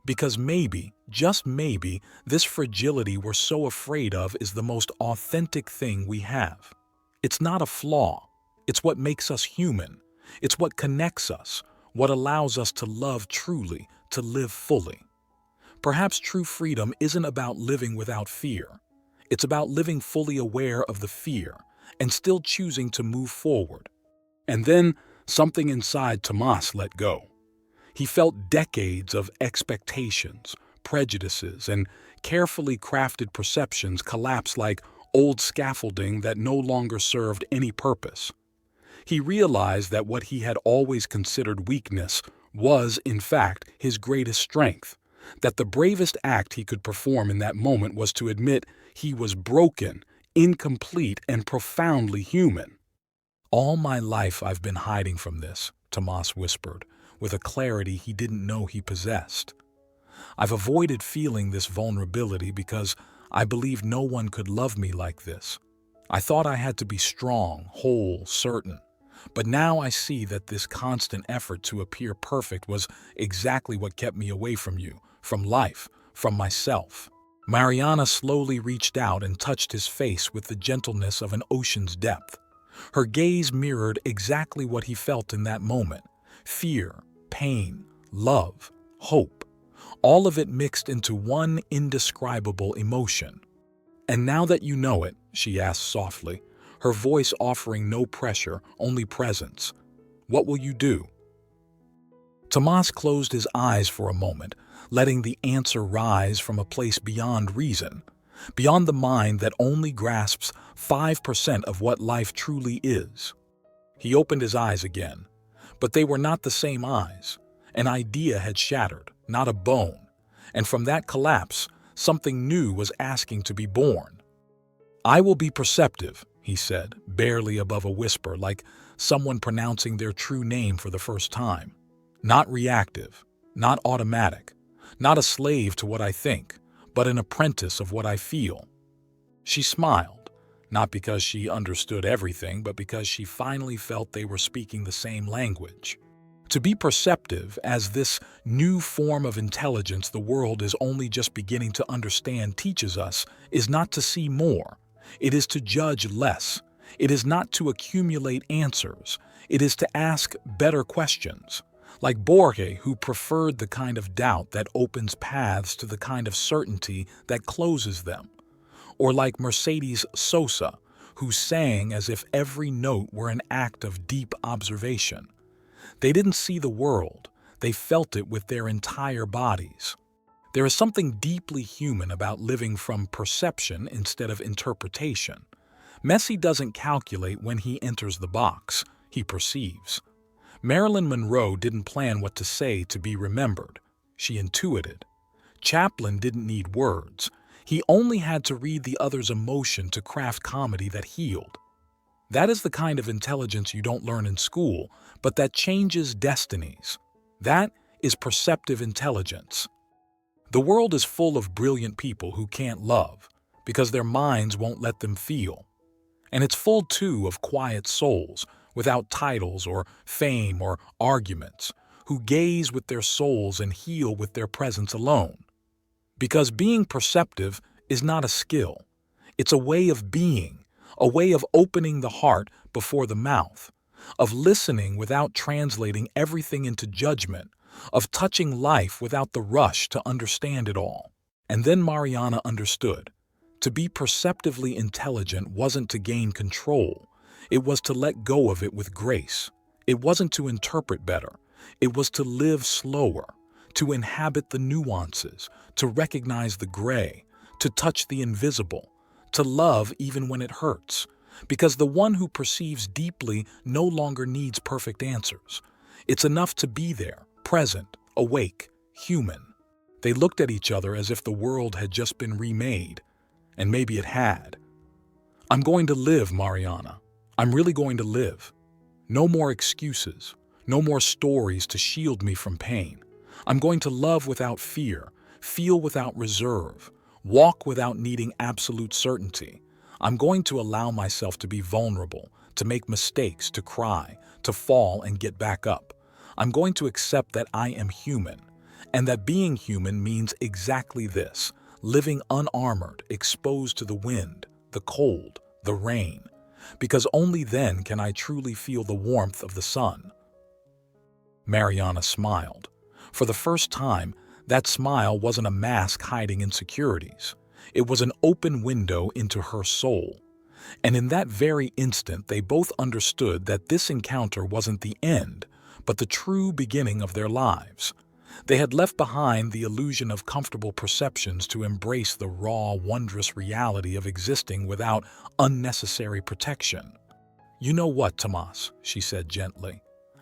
Because maybe, just maybe, this fragility we're so afraid of is the most authentic thing we have. It's not a flaw. It's what makes us human. It's what connects us, what allows us to love truly, to live fully. Perhaps true freedom isn't about living without fear. It's about living fully aware of the fear and still choosing to move forward." And then something inside Tomas let go. He felt decades of expectations, prejudices, and carefully crafted perceptions collapse like old scaffolding that no longer served any purpose. He realized that what he had always considered weakness was, in fact, his greatest strength, that the bravest act he could perform in that moment was to admit he was broken, incomplete, and profoundly human. "All my life I've been hiding from this," Tomas whispered, with a clarity he didn't know he possessed. "I've avoided feeling this vulnerability because I believed no one could love me like this. I thought I had to be strong, whole, certain. But now I see that this constant effort to appear perfect was exactly what kept me away from you, from life, from myself." Mariana slowly reached out and touched his face with the gentleness of an ocean's depth. Her gaze mirrored exactly what he felt in that moment: fear, pain, love, hope, all of it mixed into one indescribable emotion. "And now that you know it," she asked softly, her voice offering no pressure, only presence, "what will you do?" Tomas closed his eyes for a moment, letting the answer rise from a place beyond reason, beyond the mind that only grasps 5% of what life truly is. He opened his eyes again, but they were not the same eyes. An idea had shattered, not a bone, and from that collapse, something new was asking to be born. "I will be perceptive," he said, barely above a whisper, like someone pronouncing their true name for the first time. "Not reactive, not automatic, not a slave to what I think, but an apprentice of what I feel." She smiled, not because she understood everything, but because she finally felt they were speaking the same language. To be perceptive, as this new form of intelligence the world is only just beginning to understand teaches us, is not to see more. It is to judge less. It is not to accumulate answers. It is to ask better questions. Like Borges, who preferred the kind of doubt that opens paths to the kind of certainty that closes them. Or like Mercedes Sosa, who sang as if every note were an act of deep observation. They didn't see the world, they felt it with their entire bodies. There is something deeply human about living from perception instead of interpretation. Messi doesn't calculate when he enters the box. he perceives. Marilyn Monroe didn't plan what to say to be remembered. She intuited. Chaplin didn't need words. He only had to read the other's emotion to craft comedy that healed. That is the kind of intelligence you don't learn in school, but that changes destinies. That is perceptive intelligence. The world is full of brilliant people who can't love because their minds won't let them feel. And it's full, too, of quiet souls without titles or fame or arguments who gaze with their souls and heal with their presence alone. Because being perceptive is not a skill. It's a way of being, a way of opening the heart before the mouth, of listening without translating everything into judgment, of touching life without the rush to understand it all. And then Mariana understood. To be perceptively intelligent wasn't to gain control. It was to let go of it with grace. It wasn't to interpret better. It was to live slower, to inhabit the nuances, to recognize the gray, to touch the invisible, to love even when it hurts. Because the one who perceives deeply no longer needs perfect answers. It's enough to be there, present, awake, human. They looked at each other as if the world had just been remade. And maybe it had. I'm going to live, Mariana. I'm really going to live. No more excuses. No more stories to shield me from pain. I'm going to love without fear, feel without reserve, walk without needing absolute certainty. I'm going to allow myself to be vulnerable, to make mistakes, to cry, to fall and get back up. I'm going to accept that I am human, and that being human means exactly this: living unarmored, exposed to the wind, the cold, the rain, because only then can I truly feel the warmth of the sun. Mariana smiled. For the first time, that smile wasn't a mask hiding insecurities. It was an open window into her soul. And in that very instant, they both understood that this encounter wasn't the end, but the true beginning of their lives. They had left behind the illusion of comfortable perceptions to embrace the raw, wondrous reality of existing without unnecessary protection. "You know what, Tomas," she said gently.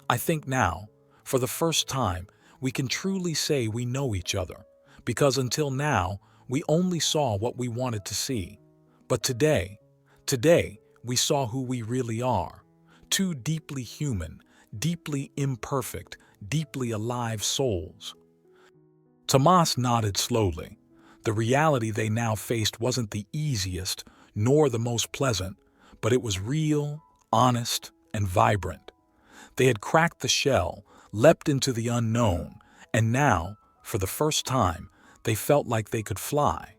"I think now, for the first time, we can truly say we know each other, because until now, we only saw what we wanted to see. But today, we saw who we really are. Two deeply human, deeply imperfect, deeply alive souls." Tomas nodded slowly. The reality they now faced wasn't the easiest, nor the most pleasant, but it was real, honest, and vibrant. They had cracked the shell, leapt into the unknown, and now, for the first time, they felt like they could fly.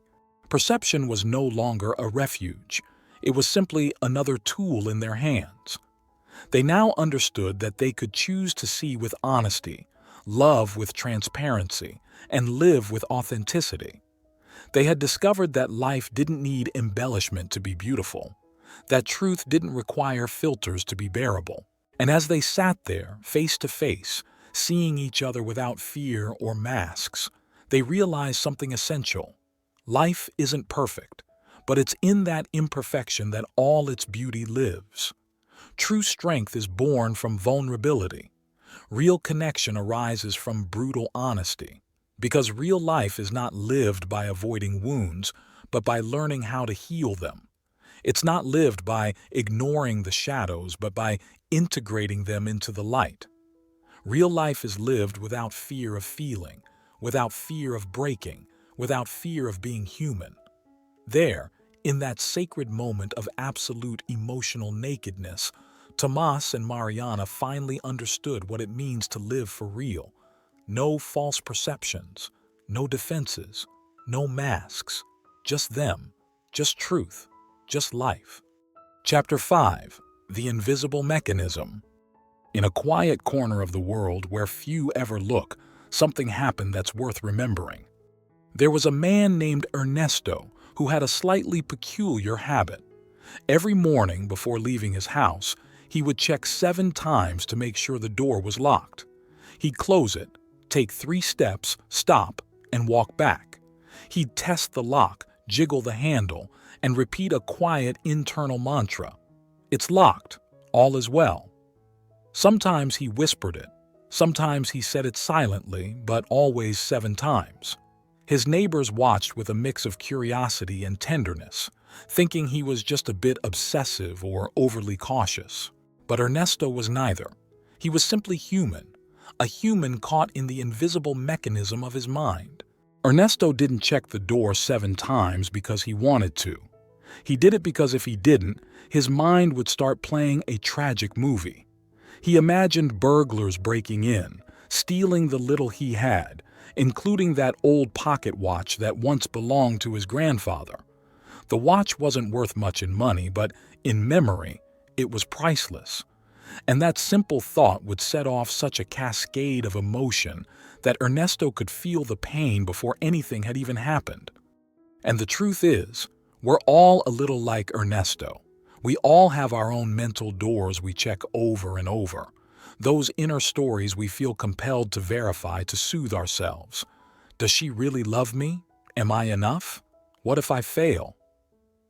Perception was no longer a refuge. It was simply another tool in their hands. They now understood that they could choose to see with honesty, love with transparency, and live with authenticity. They had discovered that life didn't need embellishment to be beautiful, that truth didn't require filters to be bearable. And as they sat there, face to face, seeing each other without fear or masks, they realized something essential. Life isn't perfect, but it's in that imperfection that all its beauty lives. True strength is born from vulnerability. Real connection arises from brutal honesty, because real life is not lived by avoiding wounds, but by learning how to heal them. It's not lived by ignoring the shadows, but by integrating them into the light. Real life is lived without fear of feeling, without fear of breaking, without fear of being human. There, in that sacred moment of absolute emotional nakedness, Tomas and Mariana finally understood what it means to live for real. No false perceptions, no defenses, no masks, just them, just truth, just life. Chapter 5. The Invisible Mechanism. In a quiet corner of the world where few ever look, something happened that's worth remembering. There was a man named Ernesto who had a slightly peculiar habit. Every morning before leaving his house, he would check 7 times to make sure the door was locked. He'd close it, take 3 steps, stop, and walk back. He'd test the lock, jiggle the handle, and repeat a quiet internal mantra. "It's locked. All is well." Sometimes he whispered it. Sometimes he said it silently, but always 7 times. His neighbors watched with a mix of curiosity and tenderness, thinking he was just a bit obsessive or overly cautious. But Ernesto was neither. He was simply human, a human caught in the invisible mechanism of his mind. Ernesto didn't check the door 7 times because he wanted to. He did it because if he didn't, his mind would start playing a tragic movie. He imagined burglars breaking in, stealing the little he had, including that old pocket watch that once belonged to his grandfather. The watch wasn't worth much in money, but in memory, it was priceless. And that simple thought would set off such a cascade of emotion that Ernesto could feel the pain before anything had even happened. And the truth is, we're all a little like Ernesto. We all have our own mental doors we check over and over. Those inner stories we feel compelled to verify to soothe ourselves. Does she really love me? Am I enough? What if I fail?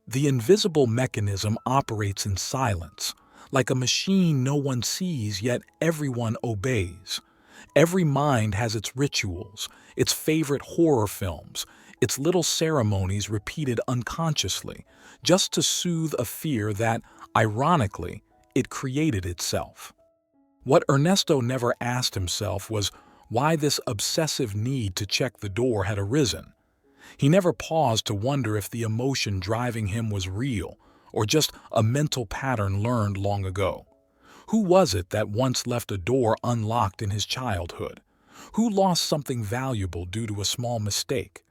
The invisible mechanism operates in silence, like a machine no one sees yet everyone obeys. Every mind has its rituals, its favorite horror films, its little ceremonies repeated unconsciously, just to soothe a fear that, ironically, it created itself. What Ernesto never asked himself was why this obsessive need to check the door had arisen. He never paused to wonder if the emotion driving him was real or just a mental pattern learned long ago. Who was it that once left a door unlocked in his childhood? Who lost something valuable due to a small mistake?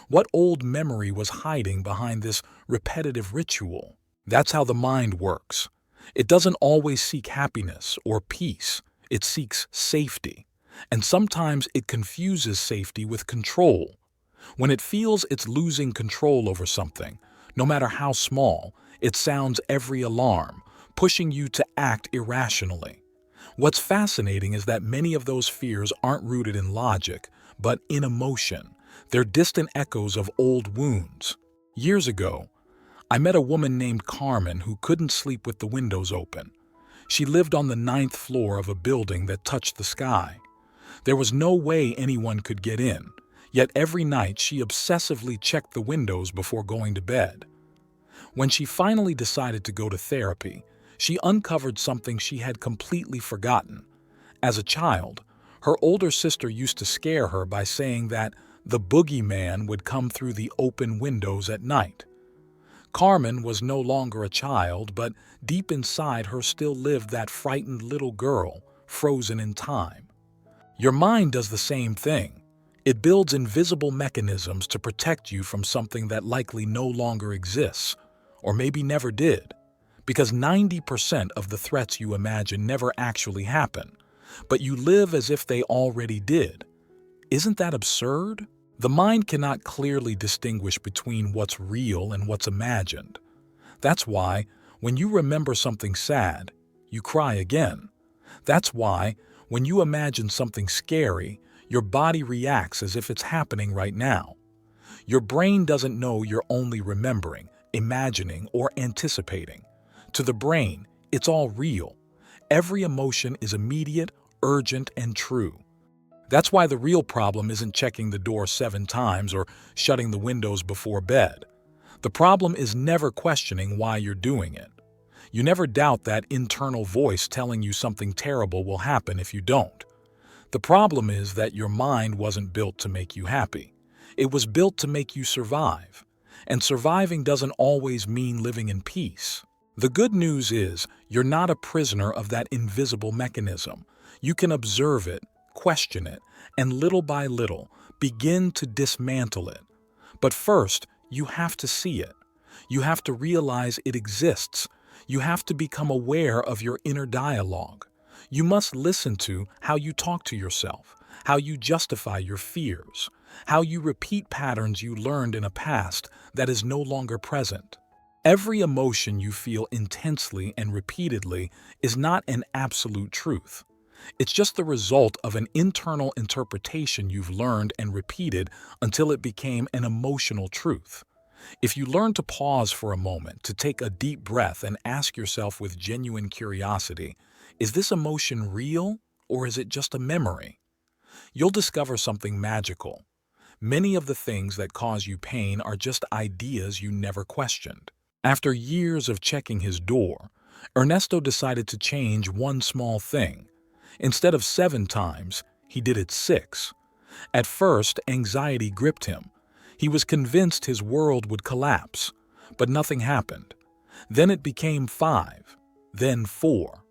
What old memory was hiding behind this repetitive ritual? That's how the mind works. It doesn't always seek happiness or peace. It seeks safety. And sometimes it confuses safety with control. When it feels it's losing control over something, no matter how small, it sounds every alarm, pushing you to act irrationally. What's fascinating is that many of those fears aren't rooted in logic, but in emotion. They're distant echoes of old wounds. Years ago, I met a woman named Carmen who couldn't sleep with the windows open. She lived on the 9th floor of a building that touched the sky. There was no way anyone could get in, yet every night she obsessively checked the windows before going to bed. When she finally decided to go to therapy, she uncovered something she had completely forgotten. As a child, her older sister used to scare her by saying that the boogeyman would come through the open windows at night. Carmen was no longer a child, but deep inside her still lived that frightened little girl, frozen in time. Your mind does the same thing. It builds invisible mechanisms to protect you from something that likely no longer exists, or maybe never did, because 90% of the threats you imagine never actually happen, but you live as if they already did. Isn't that absurd? The mind cannot clearly distinguish between what's real and what's imagined. That's why, when you remember something sad, you cry again. That's why, when you imagine something scary, your body reacts as if it's happening right now. Your brain doesn't know you're only remembering, imagining, or anticipating. To the brain, it's all real. Every emotion is immediate, urgent, and true. That's why the real problem isn't checking the door 7 times or shutting the windows before bed. The problem is never questioning why you're doing it. You never doubt that internal voice telling you something terrible will happen if you don't. The problem is that your mind wasn't built to make you happy. It was built to make you survive. And surviving doesn't always mean living in peace. The good news is you're not a prisoner of that invisible mechanism. You can observe it, question it, and little by little begin to dismantle it. But first, you have to see it. You have to realize it exists. You have to become aware of your inner dialogue. You must listen to how you talk to yourself, how you justify your fears, how you repeat patterns you learned in a past that is no longer present. Every emotion you feel intensely and repeatedly is not an absolute truth. It's just the result of an internal interpretation you've learned and repeated until it became an emotional truth. If you learn to pause for a moment, to take a deep breath and ask yourself with genuine curiosity, Is this emotion real, or is it just a memory? You'll discover something magical. Many of the things that cause you pain are just ideas you never questioned. After years of checking his door, Ernesto decided to change one small thing. Instead of 7 times, he did it 6. At first, anxiety gripped him. He was convinced his world would collapse, but nothing happened. Then it became 5, then 4.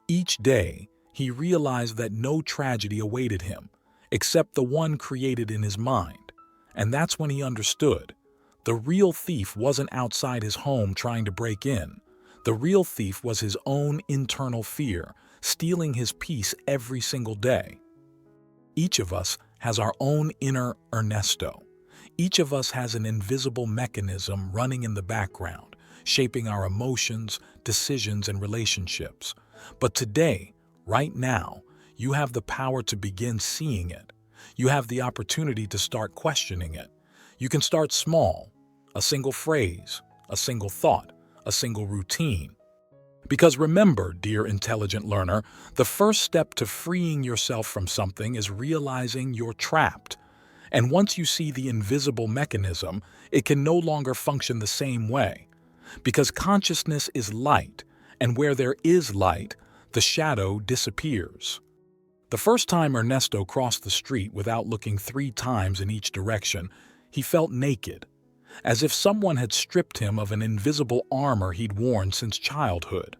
Each day, he realized that no tragedy awaited him, except the one created in his mind. And that's when he understood. The real thief wasn't outside his home trying to break in. The real thief was his own internal fear, stealing his peace every single day. Each of us has our own inner Ernesto. Each of us has an invisible mechanism running in the background, shaping our emotions, decisions, and relationships. But today, right now, you have the power to begin seeing it. You have the opportunity to start questioning it. You can start small, a single phrase, a single thought, a single routine. Because remember, dear intelligent learner, the first step to freeing yourself from something is realizing you're trapped. And once you see the invisible mechanism, it can no longer function the same way. Because consciousness is light, and where there is light, the shadow disappears. The first time Ernesto crossed the street without looking 3 times in each direction, he felt naked, as if someone had stripped him of an invisible armor he'd worn since childhood.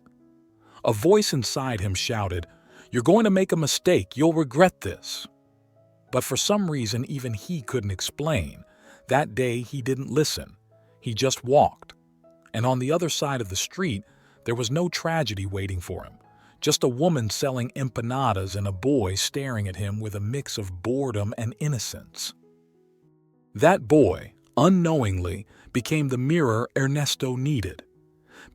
A voice inside him shouted, "You're going to make a mistake, you'll regret this." But for some reason even he couldn't explain. That day he didn't listen, he just walked. And on the other side of the street, there was no tragedy waiting for him. Just a woman selling empanadas and a boy staring at him with a mix of boredom and innocence. That boy, unknowingly, became the mirror Ernesto needed.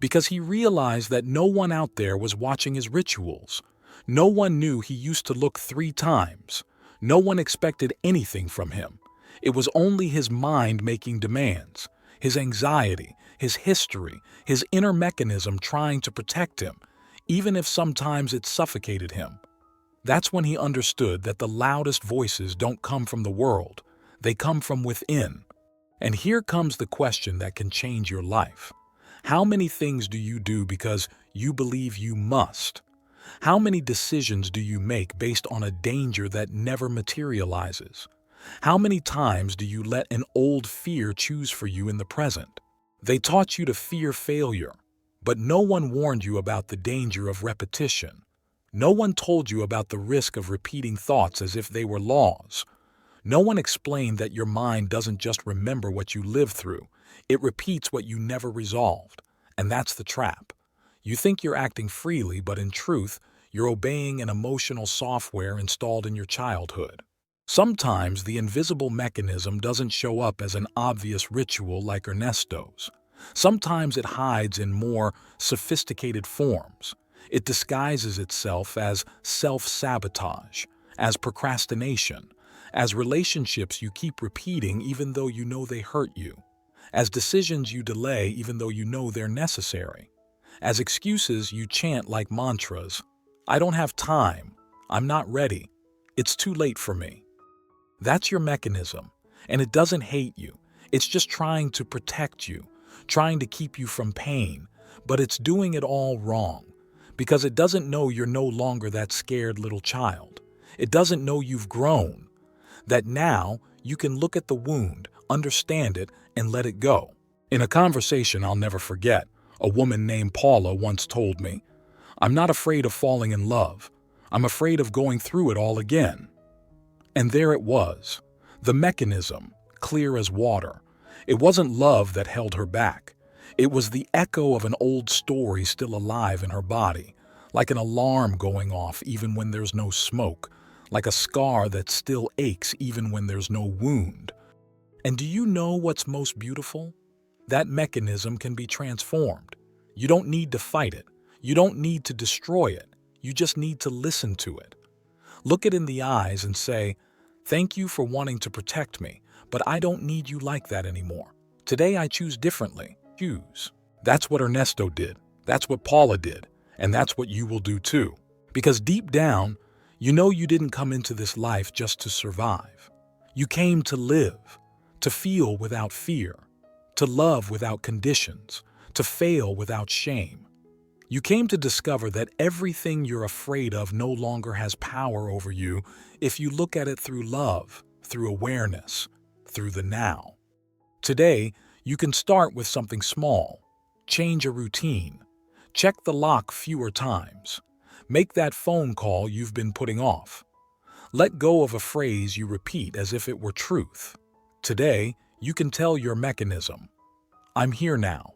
Because he realized that no one out there was watching his rituals. No one knew he used to look 3 times. No one expected anything from him. It was only his mind making demands, his anxiety, his history, his inner mechanism trying to protect him, even if sometimes it suffocated him. That's when he understood that the loudest voices don't come from the world, they come from within. And here comes the question that can change your life. How many things do you do because you believe you must? How many decisions do you make based on a danger that never materializes? How many times do you let an old fear choose for you in the present? They taught you to fear failure, but no one warned you about the danger of repetition. No one told you about the risk of repeating thoughts as if they were laws. No one explained that your mind doesn't just remember what you lived through, it repeats what you never resolved. And that's the trap. You think you're acting freely, but in truth, you're obeying an emotional software installed in your childhood. Sometimes the invisible mechanism doesn't show up as an obvious ritual like Ernesto's. Sometimes it hides in more sophisticated forms. It disguises itself as self-sabotage, as procrastination, as relationships you keep repeating even though you know they hurt you, as decisions you delay even though you know they're necessary, as excuses you chant like mantras. I don't have time. I'm not ready. It's too late for me. That's your mechanism, and it doesn't hate you. It's just trying to protect you, trying to keep you from pain, but it's doing it all wrong because it doesn't know you're no longer that scared little child. It doesn't know you've grown, that now you can look at the wound, understand it, and let it go. In a conversation I'll never forget, a woman named Paula once told me, "I'm not afraid of falling in love. I'm afraid of going through it all again." And there it was, the mechanism, clear as water. It wasn't love that held her back. It was the echo of an old story still alive in her body, like an alarm going off even when there's no smoke, like a scar that still aches even when there's no wound. And do you know what's most beautiful? That mechanism can be transformed. You don't need to fight it. You don't need to destroy it. You just need to listen to it. Look it in the eyes and say, "Thank you for wanting to protect me, but I don't need you like that anymore. Today I choose differently." Choose. That's what Ernesto did. That's what Paula did. And that's what you will do too. Because deep down, you know you didn't come into this life just to survive. You came to live, to feel without fear, to love without conditions, to fail without shame. You came to discover that everything you're afraid of no longer has power over you if you look at it through love, through awareness, through the now. Today, you can start with something small. Change a routine. Check the lock fewer times. Make that phone call you've been putting off. Let go of a phrase you repeat as if it were truth. Today, you can tell your mechanism, I'm here now.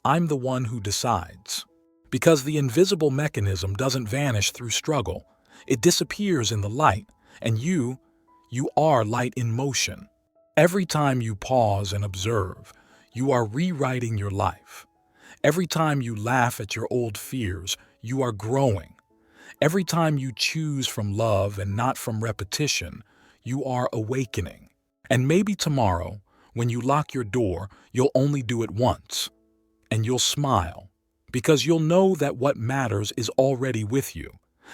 I'm the one who decides. Because the invisible mechanism doesn't vanish through struggle. It disappears in the light, and you are light in motion. Every time you pause and observe, you are rewriting your life. Every time you laugh at your old fears, you are growing. Every time you choose from love and not from repetition, you are awakening. And maybe tomorrow, when you lock your door, you'll only do it once. And you'll smile, because you'll know that what matters is already with you.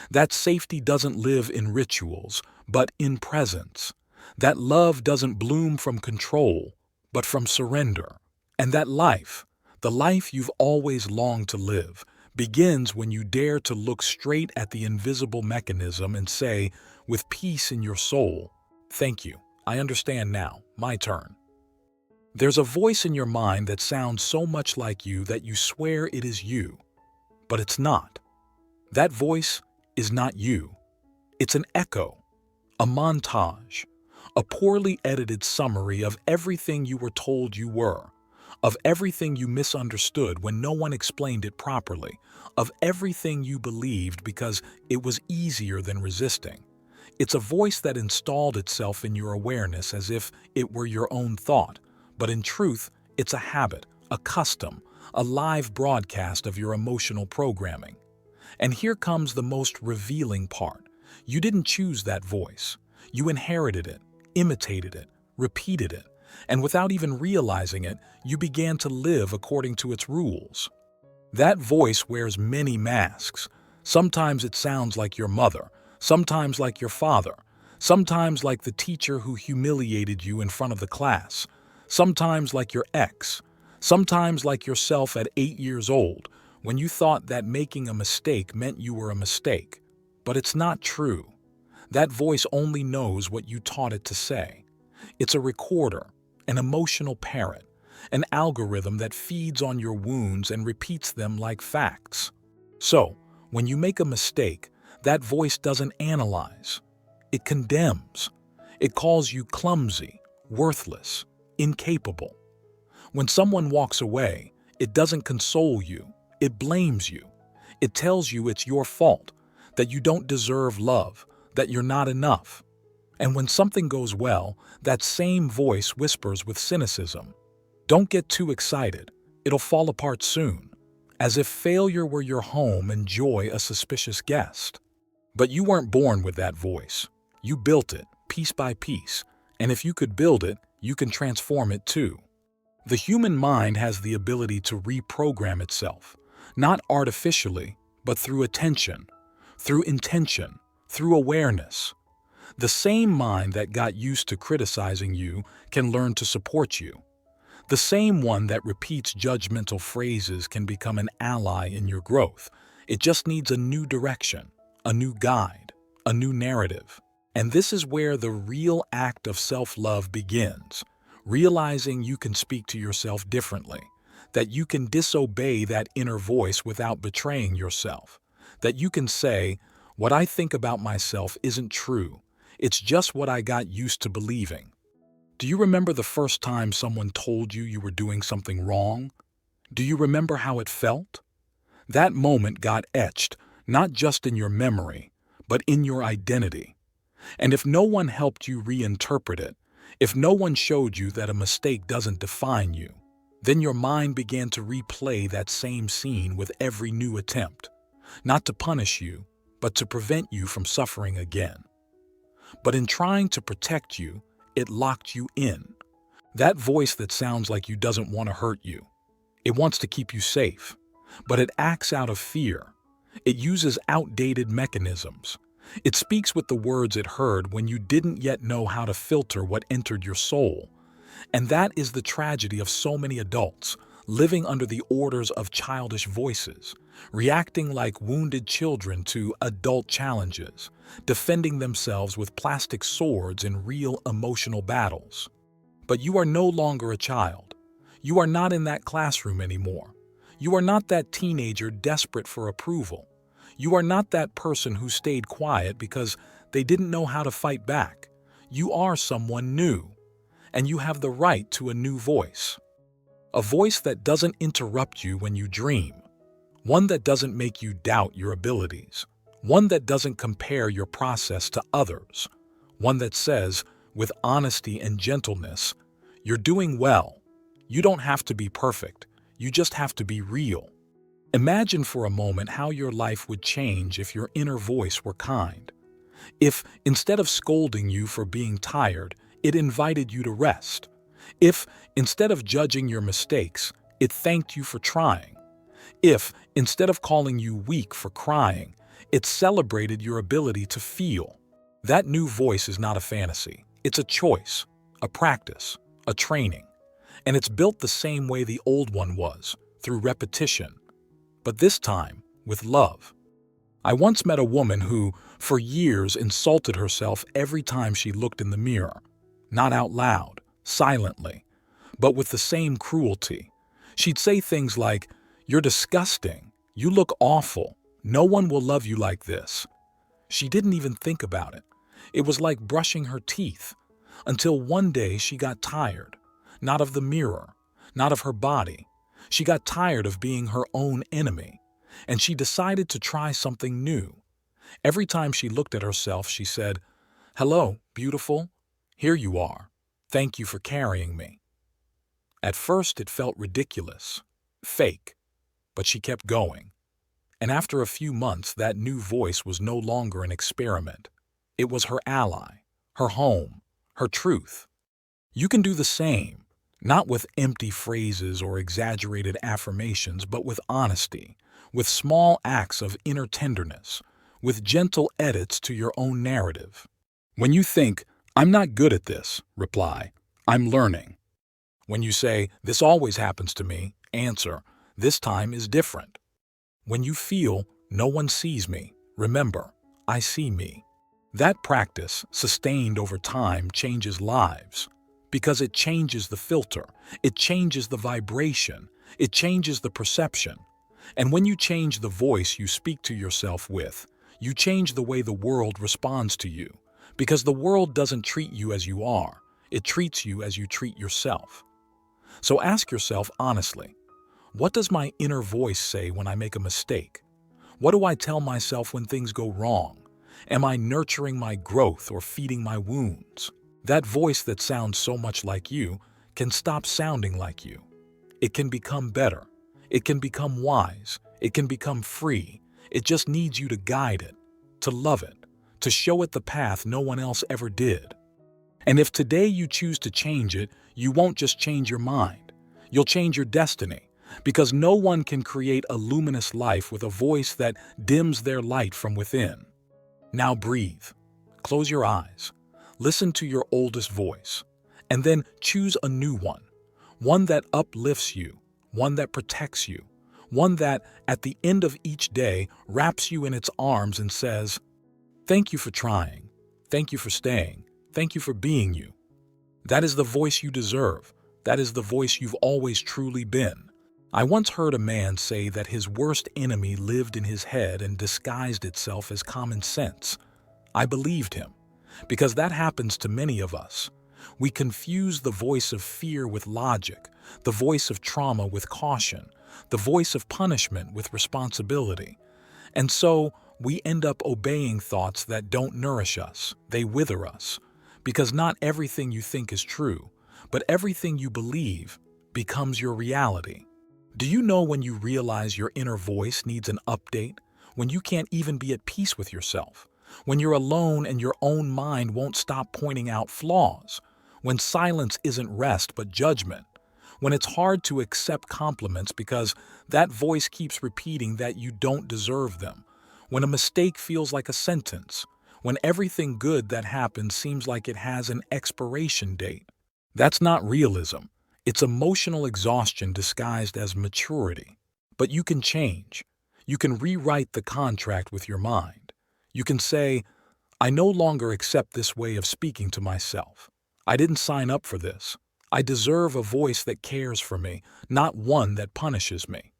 That safety doesn't live in rituals, but in presence. That love doesn't bloom from control, but from surrender. And that life, the life you've always longed to live, begins when you dare to look straight at the invisible mechanism and say, with peace in your soul, thank you, I understand now, my turn. There's a voice in your mind that sounds so much like you that you swear it is you, but it's not. That voice is not you. It's an echo, a montage, a poorly edited summary of everything you were told you were, of everything you misunderstood when no one explained it properly, of everything you believed because it was easier than resisting. It's a voice that installed itself in your awareness as if it were your own thought, but in truth, it's a habit, a custom, a live broadcast of your emotional programming. And here comes the most revealing part. You didn't choose that voice. You inherited it, imitated it, repeated it, and without even realizing it, you began to live according to its rules. That voice wears many masks. Sometimes it sounds like your mother, sometimes like your father, sometimes like the teacher who humiliated you in front of the class, sometimes like your ex, sometimes like yourself at 8 years old, when you thought that making a mistake meant you were a mistake. But it's not true. That voice only knows what you taught it to say. It's a recorder, an emotional parrot, an algorithm that feeds on your wounds and repeats them like facts. So, when you make a mistake, that voice doesn't analyze. It condemns. It calls you clumsy, worthless, incapable. When someone walks away, it doesn't console you. It blames you. It tells you it's your fault, that you don't deserve love, that you're not enough. And when something goes well, that same voice whispers with cynicism, don't get too excited. It'll fall apart soon. As if failure were your home and joy a suspicious guest. But you weren't born with that voice. You built it, piece by piece. And if you could build it, you can transform it too. The human mind has the ability to reprogram itself, not artificially, but through attention, through intention, through awareness. The same mind that got used to criticizing you can learn to support you. The same one that repeats judgmental phrases can become an ally in your growth. It just needs a new direction, a new guide, a new narrative. And this is where the real act of self-love begins, realizing you can speak to yourself differently, that you can disobey that inner voice without betraying yourself, that you can say, what I think about myself isn't true. It's just what I got used to believing. Do you remember the first time someone told you you were doing something wrong? Do you remember how it felt? That moment got etched, not just in your memory, but in your identity. And if no one helped you reinterpret it, if no one showed you that a mistake doesn't define you, then your mind began to replay that same scene with every new attempt, not to punish you, but to prevent you from suffering again. But in trying to protect you, it locked you in. That voice that sounds like you doesn't want to hurt you. It wants to keep you safe, but it acts out of fear. It uses outdated mechanisms. It speaks with the words it heard when you didn't yet know how to filter what entered your soul. And that is the tragedy of so many adults, living under the orders of childish voices, reacting like wounded children to adult challenges, defending themselves with plastic swords in real emotional battles. But you are no longer a child. You are not in that classroom anymore. You are not that teenager desperate for approval. You are not that person who stayed quiet because they didn't know how to fight back. You are someone new, and you have the right to a new voice. A voice that doesn't interrupt you when you dream. One that doesn't make you doubt your abilities. One that doesn't compare your process to others. One that says, with honesty and gentleness, "You're doing well. You don't have to be perfect. You just have to be real." Imagine for a moment how your life would change if your inner voice were kind. If, instead of scolding you for being tired, it invited you to rest. If, instead of judging your mistakes, it thanked you for trying. If, instead of calling you weak for crying, it celebrated your ability to feel. That new voice is not a fantasy. It's a choice, a practice, a training. And it's built the same way the old one was, through repetition. But this time, with love. I once met a woman who, for years, insulted herself every time she looked in the mirror. Not out loud, silently, but with the same cruelty. She'd say things like, "You're disgusting. You look awful. No one will love you like this." She didn't even think about it. It was like brushing her teeth. Until one day she got tired. Not of the mirror, not of her body. She got tired of being her own enemy, and she decided to try something new. Every time she looked at herself, she said, "Hello, beautiful. Here you are. Thank you for carrying me." At first, it felt ridiculous, fake, but she kept going. And after a few months, that new voice was no longer an experiment. It was her ally, her home, her truth. You can do the same. Not with empty phrases or exaggerated affirmations, but with honesty, with small acts of inner tenderness, with gentle edits to your own narrative. When you think, "I'm not good at this," reply, "I'm learning." When you say, "This always happens to me," answer, "This time is different." When you feel, "No one sees me," remember, "I see me." That practice, sustained over time, changes lives. Because it changes the filter, it changes the vibration, it changes the perception. And when you change the voice you speak to yourself with, you change the way the world responds to you. Because the world doesn't treat you as you are, it treats you as you treat yourself. So ask yourself honestly, what does my inner voice say when I make a mistake? What do I tell myself when things go wrong? Am I nurturing my growth or feeding my wounds? That voice that sounds so much like you can stop sounding like you. It can become better. It can become wise. It can become free. It just needs you to guide it, to love it, to show it the path no one else ever did. And if today you choose to change it, you won't just change your mind. You'll change your destiny, because no one can create a luminous life with a voice that dims their light from within. Now breathe. Close your eyes. Listen to your oldest voice, and then choose a new one that uplifts you, one that protects you, one that, at the end of each day, wraps you in its arms and says, "Thank you for trying. Thank you for staying. Thank you for being you." That is the voice you deserve. That is the voice you've always truly been. I once heard a man say that his worst enemy lived in his head and disguised itself as common sense. I believed him. Because that happens to many of us. We confuse the voice of fear with logic, the voice of trauma with caution, the voice of punishment with responsibility. And so we end up obeying thoughts that don't nourish us, they wither us. Because not everything you think is true, but everything you believe becomes your reality. Do you know when you realize your inner voice needs an update? When you can't even be at peace with yourself? When you're alone and your own mind won't stop pointing out flaws, when silence isn't rest but judgment, when it's hard to accept compliments because that voice keeps repeating that you don't deserve them, when a mistake feels like a sentence, when everything good that happens seems like it has an expiration date. That's not realism. It's emotional exhaustion disguised as maturity. But you can change. You can rewrite the contract with your mind. You can say, I no longer accept this way of speaking to myself. I didn't sign up for this. I deserve a voice that cares for me, not one that punishes me.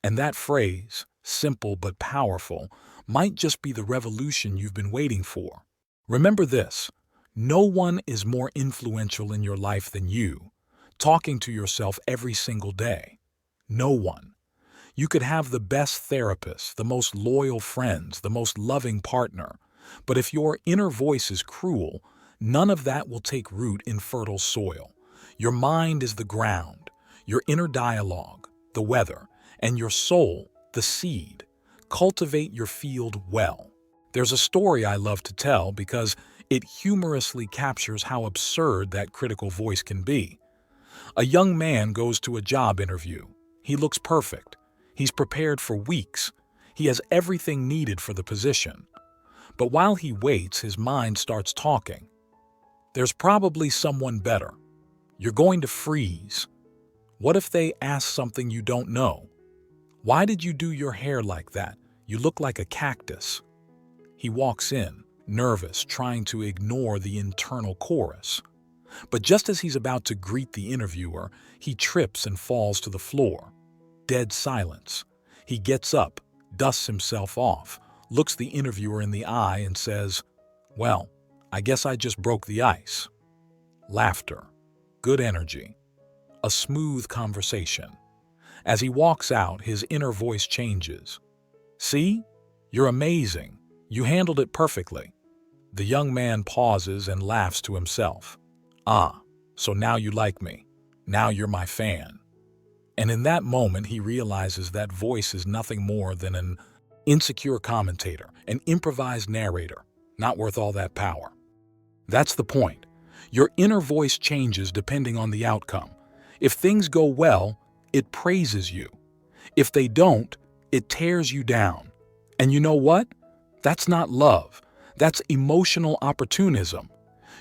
And that phrase, simple but powerful, might just be the revolution you've been waiting for. Remember this, no one is more influential in your life than you, talking to yourself every single day. No one. You could have the best therapist, the most loyal friends, the most loving partner, but if your inner voice is cruel, none of that will take root in fertile soil. Your mind is the ground, your inner dialogue, the weather, and your soul, the seed. Cultivate your field well. There's a story I love to tell because it humorously captures how absurd that critical voice can be. A young man goes to a job interview. He looks perfect. He's prepared for weeks. He has everything needed for the position. But while he waits, his mind starts talking. There's probably someone better. You're going to freeze. What if they ask something you don't know? Why did you do your hair like that? You look like a cactus. He walks in, nervous, trying to ignore the internal chorus. But just as he's about to greet the interviewer, he trips and falls to the floor. Dead silence. He gets up, dusts himself off, looks the interviewer in the eye and says, "Well, I guess I just broke the ice." Laughter. Good energy. A smooth conversation. As he walks out, his inner voice changes. "See? You're amazing. You handled it perfectly." The young man pauses and laughs to himself. "Ah, so now you like me. Now you're my fan." And in that moment, he realizes that voice is nothing more than an insecure commentator, an improvised narrator, not worth all that power. That's the point. Your inner voice changes depending on the outcome. If things go well, it praises you. If they don't, it tears you down. And you know what? That's not love. That's emotional opportunism.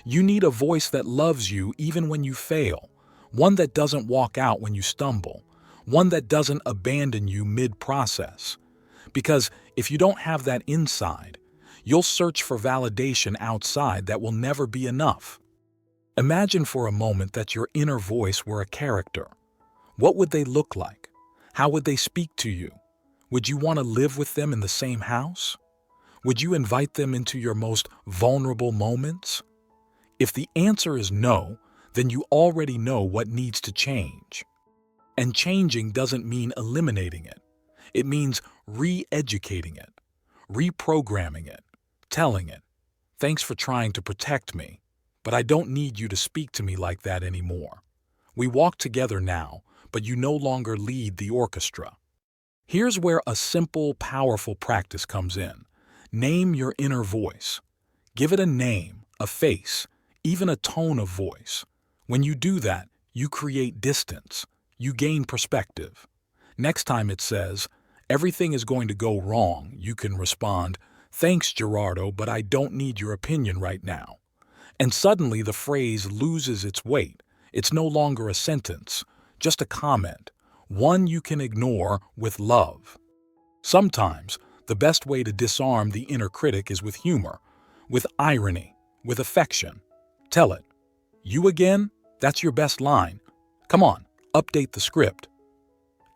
You need a voice that loves you even when you fail, one that doesn't walk out when you stumble, one that doesn't abandon you mid-process. Because if you don't have that inside, you'll search for validation outside that will never be enough. Imagine for a moment that your inner voice were a character. What would they look like? How would they speak to you? Would you want to live with them in the same house? Would you invite them into your most vulnerable moments? If the answer is no, then you already know what needs to change. And changing doesn't mean eliminating it. It means re-educating it, reprogramming it, telling it, "Thanks for trying to protect me, but I don't need you to speak to me like that anymore. We walk together now, but you no longer lead the orchestra." Here's where a simple, powerful practice comes in. Name your inner voice. Give it a name, a face, even a tone of voice. When you do that, you create distance. You gain perspective. Next time it says, "Everything is going to go wrong," you can respond, "Thanks, Gerardo, but I don't need your opinion right now." And suddenly the phrase loses its weight. It's no longer a sentence, just a comment, one you can ignore with love. Sometimes, the best way to disarm the inner critic is with humor, with irony, with affection. Tell it, "You again? That's your best line. Come on, update the script."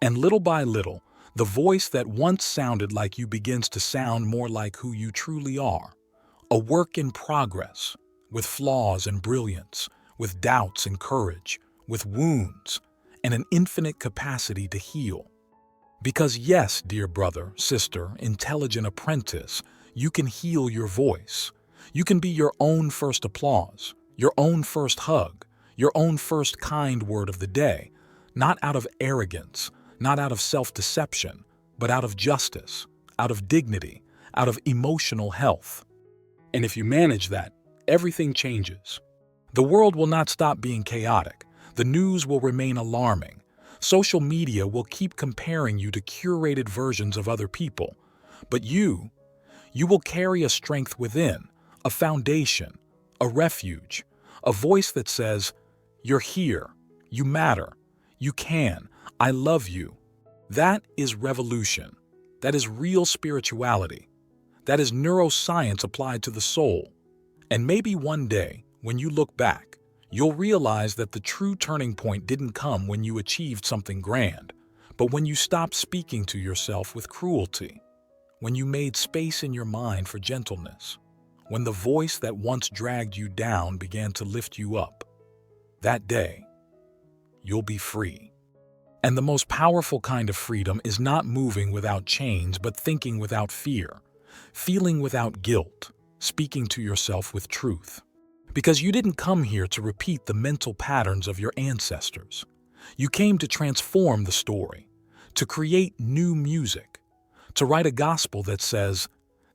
And little by little, the voice that once sounded like you begins to sound more like who you truly are. A work in progress, with flaws and brilliance, with doubts and courage, with wounds, and an infinite capacity to heal. Because yes, dear brother, sister, intelligent apprentice, you can heal your voice. You can be your own first applause, your own first hug, your own first kind word of the day, not out of arrogance, not out of self-deception, but out of justice, out of dignity, out of emotional health. And if you manage that, everything changes. The world will not stop being chaotic. The news will remain alarming. Social media will keep comparing you to curated versions of other people. But you will carry a strength within, a foundation, a refuge, a voice that says, "You're here, you matter, you can, I love you." That is revolution. That is real spirituality. That is neuroscience applied to the soul. And maybe one day, when you look back, you'll realize that the true turning point didn't come when you achieved something grand, but when you stopped speaking to yourself with cruelty, when you made space in your mind for gentleness, when the voice that once dragged you down began to lift you up. That day, you'll be free. And the most powerful kind of freedom is not moving without chains, but thinking without fear, feeling without guilt, speaking to yourself with truth. Because you didn't come here to repeat the mental patterns of your ancestors. You came to transform the story, to create new music, to write a gospel that says,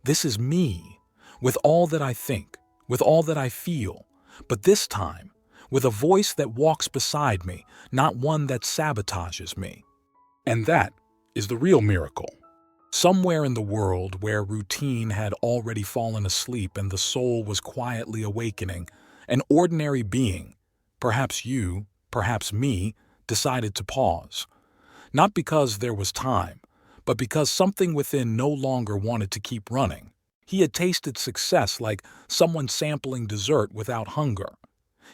"This is me, with all that I think, with all that I feel, but this time, with a voice that walks beside me, not one that sabotages me." And that is the real miracle. Somewhere in the world where routine had already fallen asleep and the soul was quietly awakening, an ordinary being, perhaps you, perhaps me, decided to pause. Not because there was time, but because something within no longer wanted to keep running. He had tasted success like someone sampling dessert without hunger.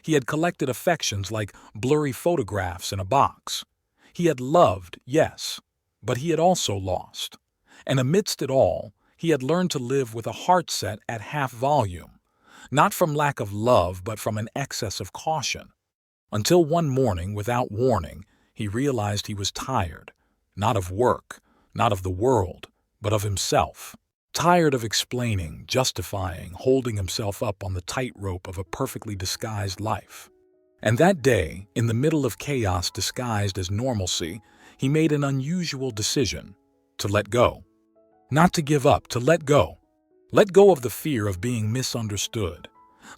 He had collected affections like blurry photographs in a box. He had loved, yes, but he had also lost. And amidst it all, he had learned to live with a heart set at half volume, not from lack of love, but from an excess of caution. Until one morning, without warning, he realized he was tired, not of work, not of the world, but of himself. Tired of explaining, justifying, holding himself up on the tightrope of a perfectly disguised life. And that day, in the middle of chaos disguised as normalcy, he made an unusual decision: to let go. Not to give up, to let go. Let go of the fear of being misunderstood.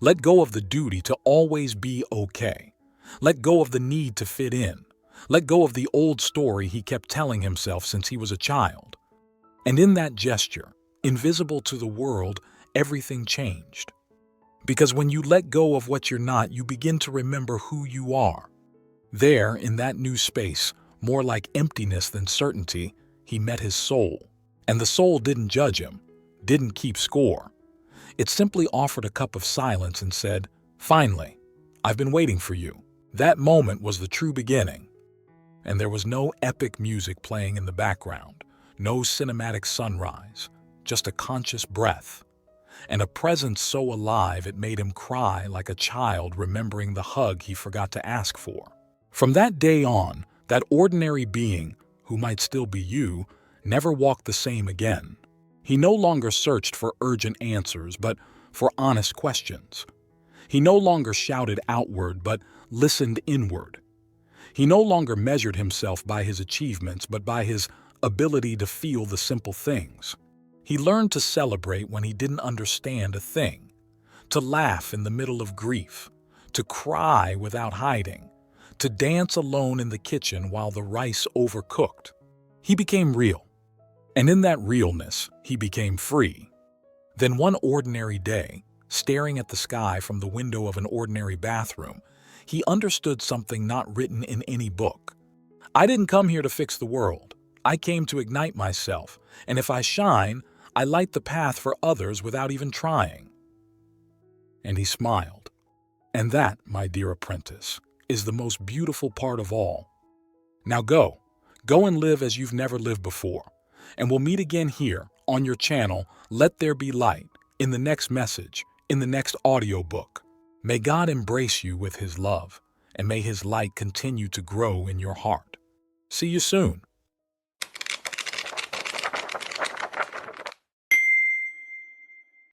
Let go of the duty to always be okay. Let go of the need to fit in. Let go of the old story he kept telling himself since he was a child. And in that gesture, invisible to the world, everything changed. Because when you let go of what you're not, you begin to remember who you are. There, in that new space, more like emptiness than certainty, he met his soul. And the soul didn't judge him, didn't keep score. It simply offered a cup of silence and said, "Finally, I've been waiting for you." That moment was the true beginning. And there was no epic music playing in the background, no cinematic sunrise, just a conscious breath, and a presence so alive it made him cry like a child remembering the hug he forgot to ask for. From that day on, that ordinary being, who might still be you, never walked the same again. He no longer searched for urgent answers, but for honest questions. He no longer shouted outward, but listened inward. He no longer measured himself by his achievements, but by his ability to feel the simple things. He learned to celebrate when he didn't understand a thing, to laugh in the middle of grief, to cry without hiding, to dance alone in the kitchen while the rice overcooked. He became real. And in that realness, he became free. Then one ordinary day, staring at the sky from the window of an ordinary bathroom, he understood something not written in any book. I didn't come here to fix the world. I came to ignite myself, and if I shine, I light the path for others without even trying. And he smiled. And that, my dear apprentice, is the most beautiful part of all. Now go and live as you've never lived before. And we'll meet again here on your channel, Let There Be Light, in the next message, in the next audiobook. May God embrace you with his love, and may his light continue to grow in your heart. See you soon.